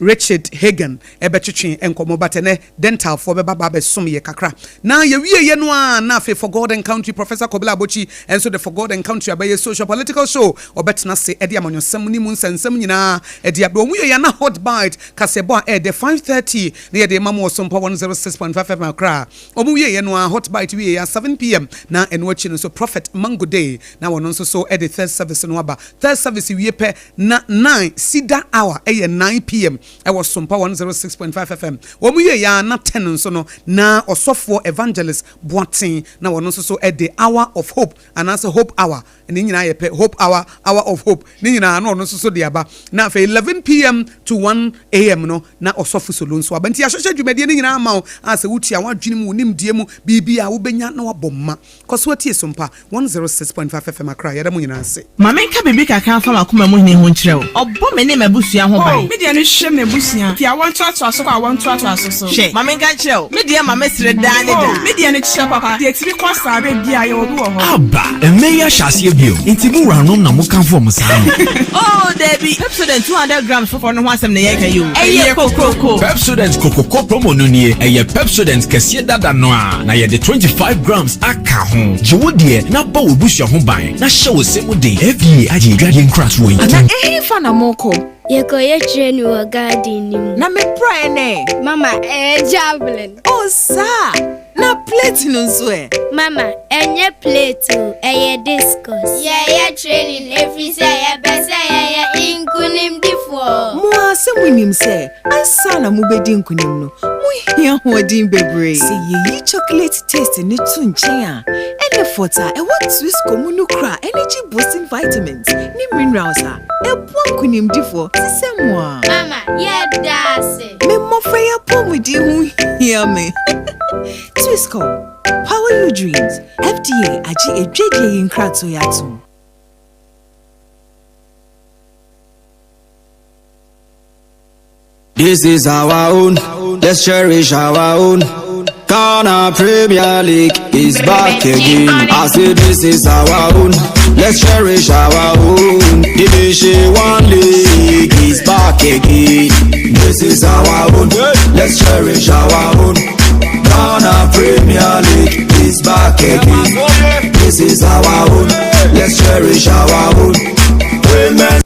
Richard Hagan ebetwetwe enkomo batene dental for beba ba som ye kakra na ye wie ye no na fe for God and Country Professor Kobla Bochi enso the for God and Country abaye social political show obetna se edi amonyosem ni mu nsensem nyina edi abdo mu ye na hot bite kasebo the 5:30 na ye de mamo Sompa 106.5 FM akra omu ye no hot bite wie ya 7 p.m. na enwachi no so Prophet Mango Day na wono nso so the third service no aba third service wie pe na 9 sida hour 9 p.m. I was Sompa 106.5 FM. Omu ye ya na 10 nso no na osofo evangelist Boatin na wono nso so at the hour of hope and answer hope hour. Ni nyina ye pe hope hour of hope. Ni nyina na wono nso so de aba. Na fe 11 p.m. to 1 a.m. no na osofo so nso aba. Nti ahwehwe dwumade ni nyina ama ase wutia wadwene mu nimdie mu bibia wo benya na wabomma. Koso tie Sompa 106.5 FM akra yeda mu nyina ase. Ma menka bibi kakra fa makoma mu hne ho nkyerɛ wo. Obɔ me ne mabusua ho ban. Media no hwɛ me busia. Fi awon to aso so kwa awon to aso so. Hwɛ, ma menka kyerɛ wo. Media ma mesere da ne da. Media no kyerɛ papa. De etiri kwasa be bia ye obi wo ho. Aba, emeya hyase bio. Enti mu ranom na mo kan fo mo saa. Oh, Debbie. Pepsodent 200 grams for no asem na ye ka yo. Eye kokoko. Pepsodent kokoko promo no nie. Eye Pepsodent kɛseɛ dada no a. Na ye de 25 grams aka ho. Jiwodie na ba wo busua ho ban. Na hye wo se mu de. FDA agye dwade nkras wo yi. Na fa na moko. Yeko ye train wo garden nim. Na me pray ne. Mama, javelin. Oh, sa. Na plate no so e. Mama, enye plate o, discus. Ye training every say ye bese ye inkunim difo. Mo asem winim se, ansa na mo bedi nkunim no. Mo hia hodin bebre. Se ye chocolate taste ne tu nchen a. Ene fota e what Swiss comunu kra energy boosting vitamins. Ni minerals a. E bo nkunim difo. Mama, yeah, that's it. Me mo freya pomudi hu hear me. Twisco, power your dreams. FDA agi ejje yin kratso yatu. This is our own. Let's cherish our own. Ghana Premier League is back again. I say this is our own. Let's cherish our own. Division 1 League is back again. This is our own. Let's cherish our own. Ghana Premier League is back again. This is our own. Let's cherish our own. Amen.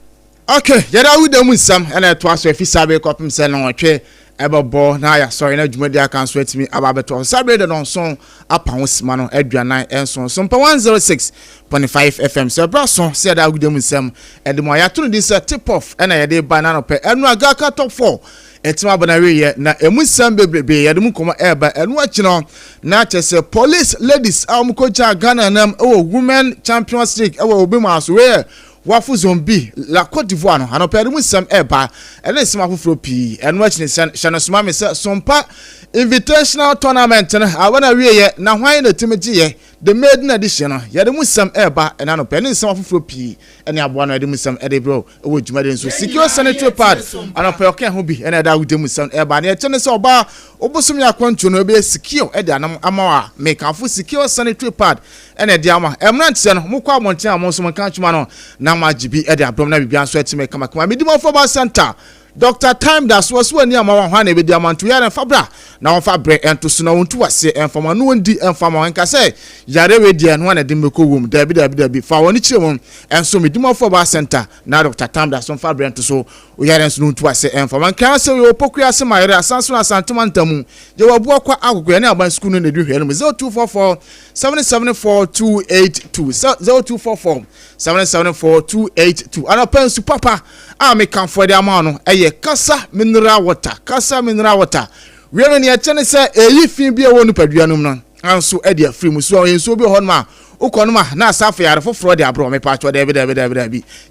Okay, yada we dem nsam na to aso efi sabe kopim se na otwe ebebo na ya sorry na dwumadi aka so atimi ababeto sabe de don son apawon sima no aduanan enson Sompa 106.5 FM so braso se yada we dem nsam edemo ya to no this tip off na yade ba na no pe enu aga ka top 4 etima banawe ye na emusam bebrebe yade mu koma eba enu achi no na chese police ladies amkocha Ghana nam women champions league obi maso we wafu zombi la Côte d'Ivoire no anopa mu sam eba ene sima foforo pi enu achi ne shanosoma me se Sompa invitational tournament no awana wiye na hwan na timeji ye the maiden edition no yade mu sam eba ene anopa ene sima foforo pi ene aboa no yade mu sam ede bro ewo dwumade nso secure sanitary pad anopa okan ho bi ene da wudem sam eba na ye chene se oba obosom ya kwantu no be secure ede anam amawa make afo secure sanitary pad ene de ama emrantse no mukwa monten amonso monkan chuma no na majibi ede abrom na bibia so etime kama midimo football center Dr. Time das was when you are one a bit diamond and fabra. Now fabre and to snow to us and from a new D and from one can say Yare and one at the Moko room, Debbie for one each room and so midimo football center. Now Dr. Time das on fabre and to so we hadn't known to us and from one can say we pokia some my Sansu and Santamantamu. You will walk out Granada by school in the Drew 0244 774 282 0244 774 282 and a pen to Papa. I make come for the amount. kasa mineral water we no ne chene say eyi fin bia wo no paduanum no anso e de afri mu so enso bi ho no ma ukonoma na asafa yare foforo de abro me pa cho de bi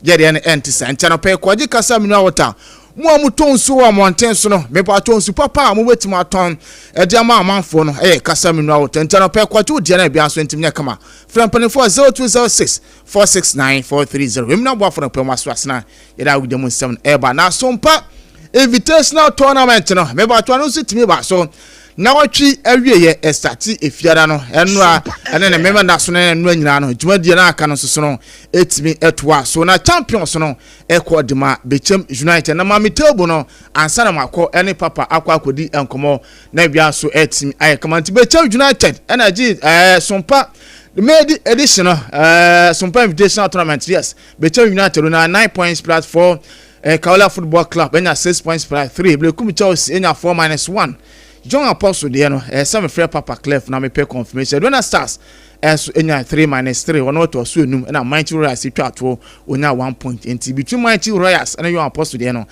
je de ne entisa nchano pe kwaji kasa mineral water mo amuton so wa monten so no me pa cho nsu papa mo wetima aton e de ama amanfo no kasa mineral water nchano pe kwaji odi na bia so ntim ne kama frampane 0206 469 430 we na bo afo no pe maso asna ye da wudem 7 eba na Sompa invitational tournament no me ba to no sitimi ba so na watwi awie ye start efiara no eno a ene ne member na so na eno nyina no dwumadie na aka no so no etimi etoa so na champions no ekodima Bechem United na mami table no ansa na makọ ene papa akwa akodi enkomo na bia so etimi ayekamanti Bechem United energy Sompa the made edition Sompa invitational tournament yes Bechem United na 9 points plus 4 Kaola Football Club enya 6 points plus 3 Blekum Chelsea enya 4-1 John Apostle de no some free papa clef na me pay confirmation Dona Stars so enya 3-3 one to so enum na Mighty Royals twato onya 1 point enti between Mighty Royals and John Apostle de no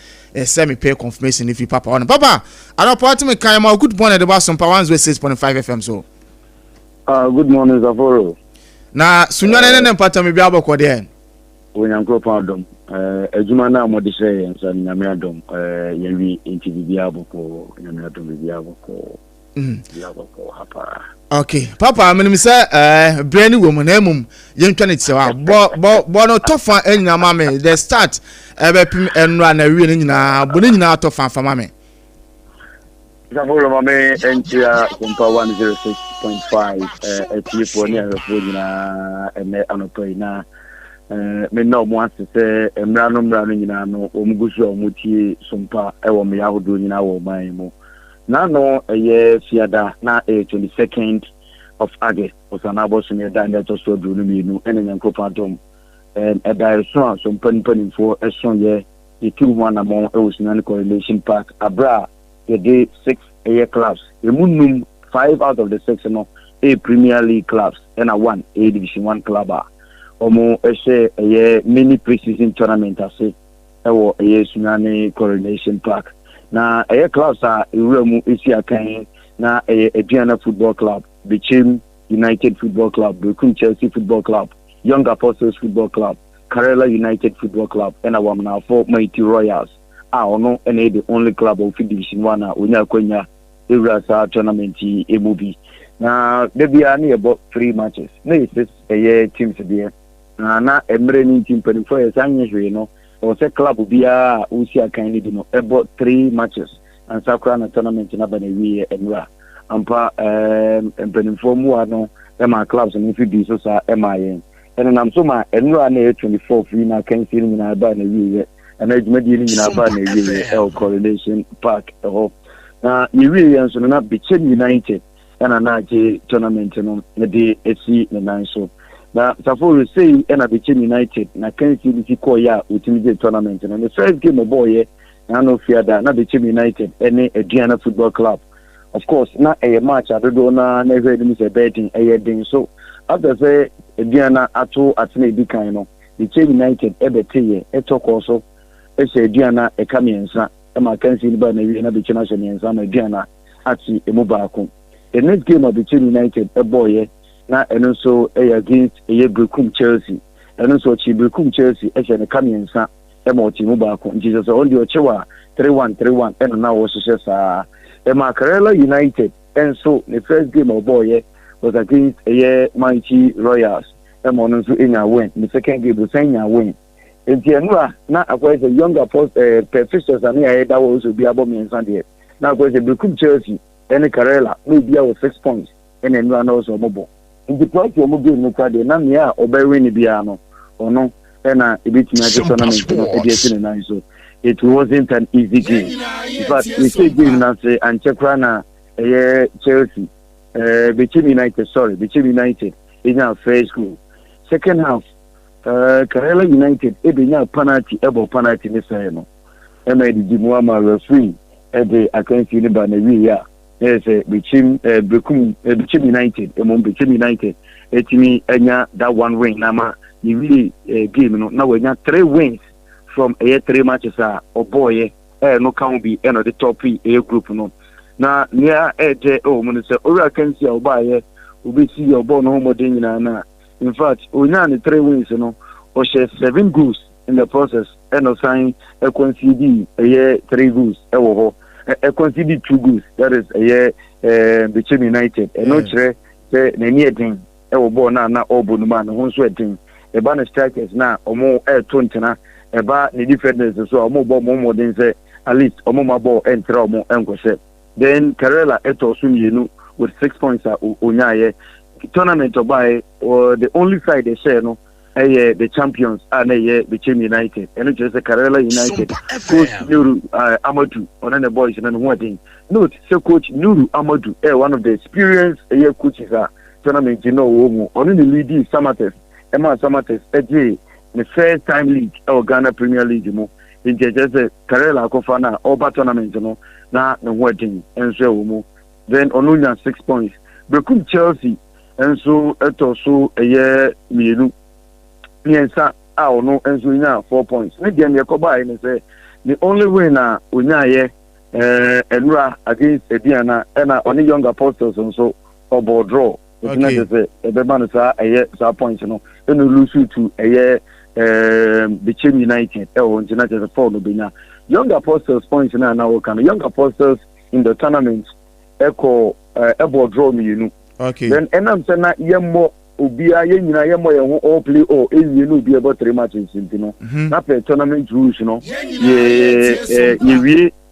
some me pay confirmation if you papa on papa I don't part me kan ma good morning the Sompa 106.5 FM so good morning Zaforo na sunyane ne mpata me bia bokọ de onyankro padom ejuma na amode hye nsa nyame adom yewi enti bibia boko nyame adom bibia boko bibia boko hapa okay papa menim say brand wo mo na emum yentwa ne tsewa bo no tofa enyina mame the start ebepim enra na wi ne nyina bo ne nyina tofa fa mame Zaforo mame entia Sompa 106.5 etipo ni afo nyina ene anotoi na me no mo asese emra no nyina no omugusu omutie Sompa ewo me yahodo nyina wo man mu na no eye fiada na 22nd of August osanabo so me da ndeto so do no minu ene nyankopatom e da so Sompa npanimfo eson ye ikiru na mo ewusunan correlation park abra the day 6 eye clubs emunum 5 out of the 6 no a Premier League clubs and a 1 a Division 1 club omo ehye mini pre-season tournament ase ewo sunane Coronation Park na clubs a ewuramu esi akan na Aduana Football Club, Bechem United Football Club, Blekum Chelsea Football Club, Young Apostles Football Club, Karela United Football Club and awamna for Mighty Royals ono ene the only club of Division 1 a onya kwanya ewurasa tournament emubi na debia na about 3 matches na is teams there na emre ni team per for esanye hwe no o se club bia usi akan ni no about 3 matches and sakra na tournament na bana wi enra ampa empenifo mu ano ema clubs ni fi di so sa ema yen ene nam so ma enra na 24 free na kan si ni na ba na wi and ajmadi ni na ba na wi el Coronation Park na wi yen so na Bechem United and anaje tournament no na de esi na nan so na Safori say na Bechem United na kan si di ko ya utimize tournament no the first game of boy na no fiada na Bechem United ene Aduana Football Club of course na a match adodo na hwe ni se betting din so after say Aduana ato atene di kan no Bechem United ebeteye etoko so ese Aduana ekamiensa ma kan si ba na wi na Bechem asemiensa na Aduana ati emubaako the next game of Bechem United boy na eno so against Blekum Chelsea eno so Blekum Chelsea ne kamiensa ma otimu baako Jesus on the ochewa 3-1 eno na wo sesa ma Karela United and so the first game of boy was against Mighty Royals ma no so enya win the second game was enya win entianua na akwai Young Apostles fixtures and ya da wo so bi abomiensa de na akwai Blekum Chelsea and Karela no bia with 6 points and enua na so mobo in the price you move no kwade na me a obewin bia no ono na ebitimi age tournament no edition na so it wasn't an easy game but we say game na say anchekra na Chelsea Bechem United in our first goal second half Karela United ebenya penalty ni say no e di Muama referee e akansi ni ba na wi ya Bechem United Bechem United etimi enya that one win na ma ni really game no na we nya 3 wins from 3 matches or boy no can be the top group no na near mun say ora can see obaye obi see your ball no more than na in fact onyan 3 wins no or share 7 goals in the process no sign a concede 3 goals a concede 2 goals that is Bichim United no chere say na ni edin ball na obo man ho so edin eba na strikers na omo to ntena eba ni defenders so omo ball more than say at least omo ma ball enter omo enkwose then Karela eto sumienu with 6 points onyaye tournament by the only side they share no the champions are Bichim United and it is the Karela United coach Nuru Amadou on the boys and one thing note so coach Nuru Amadou one of the experienced coaches tournament on the lead Samates Emma Samates the first time league Ghana Premier League mo in just Karela Kofana over tournament na wedding and so then Onunya 6 points Bekum Chelsea and so eto so mienu niensa no and so nya 4 points me dem yakoba and say the only winner unyaye enura against Ediana and only young apostles and so obo draw it's not say ebeba sa points no and lose to Bichim United United 4 no benya young apostles points now can young apostles in the tournament echo ebo draw mienu okay then enam say na yemmo obia yenyina yemmo ye all play all enyinu bi about 3 matches no na per tournament rules no ye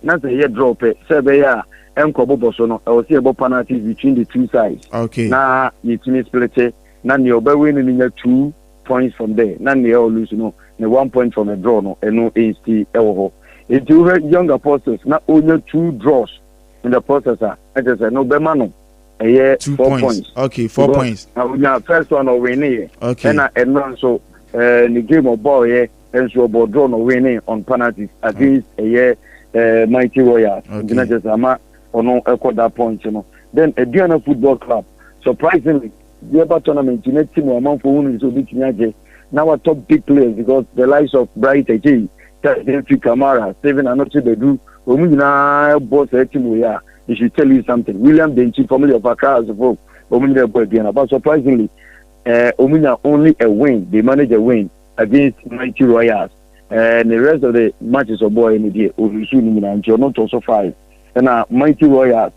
na say ye drop say be ya enko bobo so no I will see about penalties between the two sides okay na ye team split na ne oba win ni nya 2 points from there na ne all lose no ne 1 point from a draw no eno AC ewo it young apostles na only 2 draws in the process I just say no be mano 2 points. Okay, 4 points. Now first one or winning. Okay. And so the game of ball and so about draw or winning on penalties against Mighty Warriors. Okay. Just ama or no equal that point, Then a Diana Football Club. Surprisingly, the other tournament in team amount for women to beat now our top big players because the likes of Bright AJ, Kamara, Steven Anoche Bedu, Omina boss team we are. He should tell you something. William Denchi, family of Accra, as a folk, but surprisingly, Omunya only a win. They managed a win against Mighty Royals. And the rest of the matches of boy in the day, not also 5. And Mighty Royals,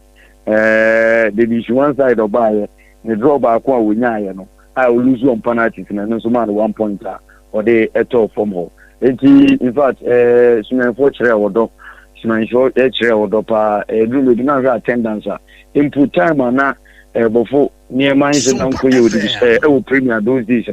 the division 1 side of Bayer, the draw back one with Nyano. I will lose on penalties and no matter 1 point or they at all from home. In fact, unfortunately, or dog. Man show or dopa do we not attendance input time na before near mines and uncle you premier those days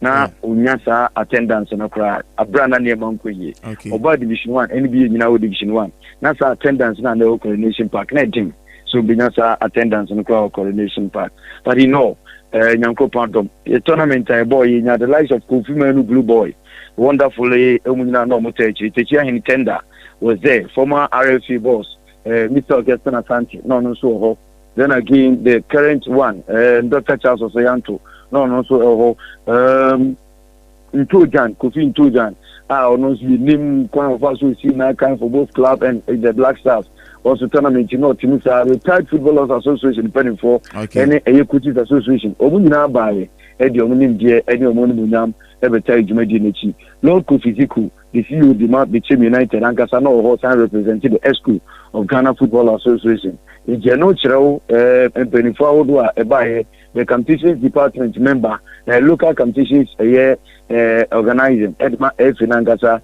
na unyasa attendance na cry a brand near manko ye oba division 1 NBA now division 1 na sa attendance na the coronation park na dim so binyasa attendance na cry coronation park but nyanko pardon a tournament boy the likes of Kofi Manu Blue Boy wonderfully umunyina no motechi techi hin tender was there, former RFC boss, Mr. Augustine Asante, no so then again the current one, Dr. Charles Osayanto, no so Ntojan, Kofi Ntojan, no name one of us who see now kind for both club and the Black Stars. Also tournament, Timisa, retired footballers association pending for any coaches association. Omuna by Eddie Omunim Dia, Eddie Omunam, every time Jumadinichi. Lord Kofiziku, the CEO demand Bichim United and Gasano or Hosan represented the school of Ghana Football Association. In General Chero and Penifua by the competitions department member, local competitions organizing Edma F. Nangasa,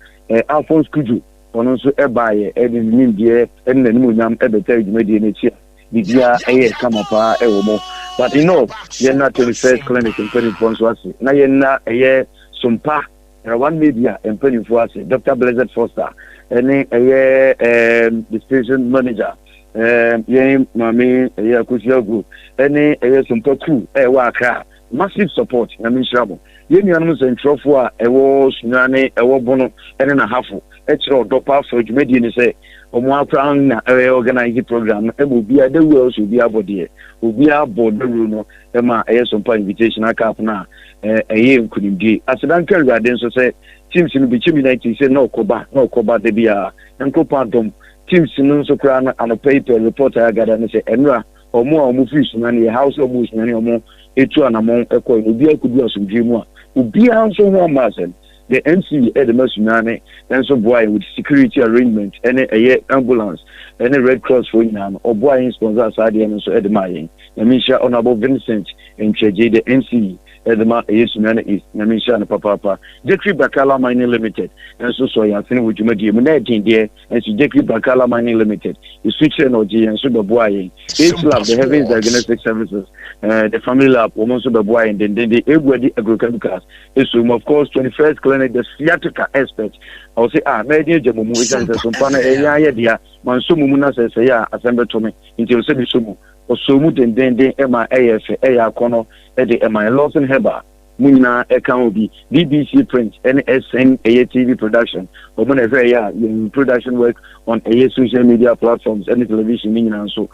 Alphonse Kuju, on also Ebaye, Edin Mindia, and the Munam Ebetage Medianichi, Vidia come up Ewomo. But you're not 21st clinic in Penifonswasi. Now you're not a year Sompa. One media and penny for us, Dr. Blessed Foster, and the station manager, Mammy, Akosua Group, any Sompa 2, massive support, Trouble. Unions and Trofua, a was Nane, a Wobono, and a half, extra dopa for Median say, Omwa Crown organized program, and will be at the world, will be about there, will be aboard the Runo, Emma, Sompa invitation, a cap now. ɛyɛ nkunimdie asedanka awurade nso sɛ teams no bikyim united sɛ na ɔkɔba da bia nkɔpa dɔm teams no nso koraa no anɔpa yi pɛ report a agada no sɛ ɛnora ɔmo a ɔmo firi sumane yɛ house ɔmo sumane ɔmo etu anamɔn ɛkɔ obi akudu asomdwe mu a obiara nso ho ama asɛm the NC the Masunane and so boy with security arrangement and a ambulance and a Red Cross for you or boy sponsor side and so Edmayin. Namisha Honorable Vincent and Cheji the NC Edma Yesunana is Namisha and Papa Jekri Bakala Mining Limited and so I think with you Munati there and so Jekri Bakala Mining Limited. You switch energy and so the boy Lab the Heavens Diagnostic Services the Family Lab almost the boy and then the everybody agrochemicals is of course 21st clinic the theatrical experts. I will say maybe Jamu is some pana dia Mansumuna says assemble to me until say sumu or sumu then MIAF Kono the MI Lawson Heba Muna account be BBC Print NSN TV production or whenever production work on social media platforms and television and so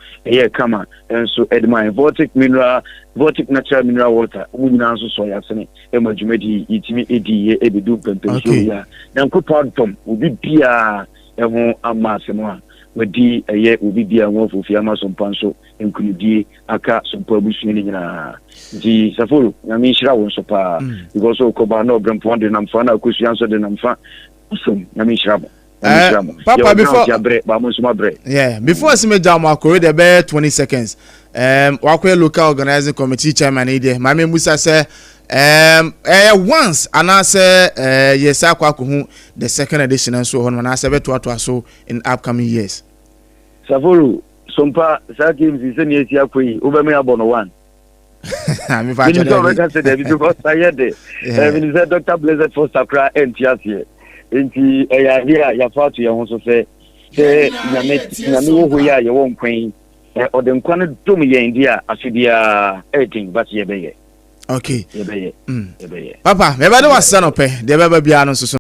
kama and so admire Vortic natural mineral water Muna so soya sene Emma Jumedi itimi edu pempe ya then could part from ubi bia amasema wedi ubi bia one for fiama some panso nkunidi aka Sompa busuani nyina di safuru na mi shira won so pa because okoba na obrempo de nam fa na Akosua so de nam fa so na mi shira Papa before Sime Jam akore the be 20 seconds wakwe local organizing committee chairman ide mame Musa say once anase yes akwa ko the second edition and so on na say beto so in upcoming years Safuru Sompa Sakim is any year kwi over me abono one I'm if I say because I had it Dr. Blessed for Sakra and Tiasie enti here ya fatu ya honso se nyame wo ho ya ye won kwan o de nkwan dum ye ndia afidia editing but ye beye okay ye beye Papa me ba de wasano pe de baba bia no so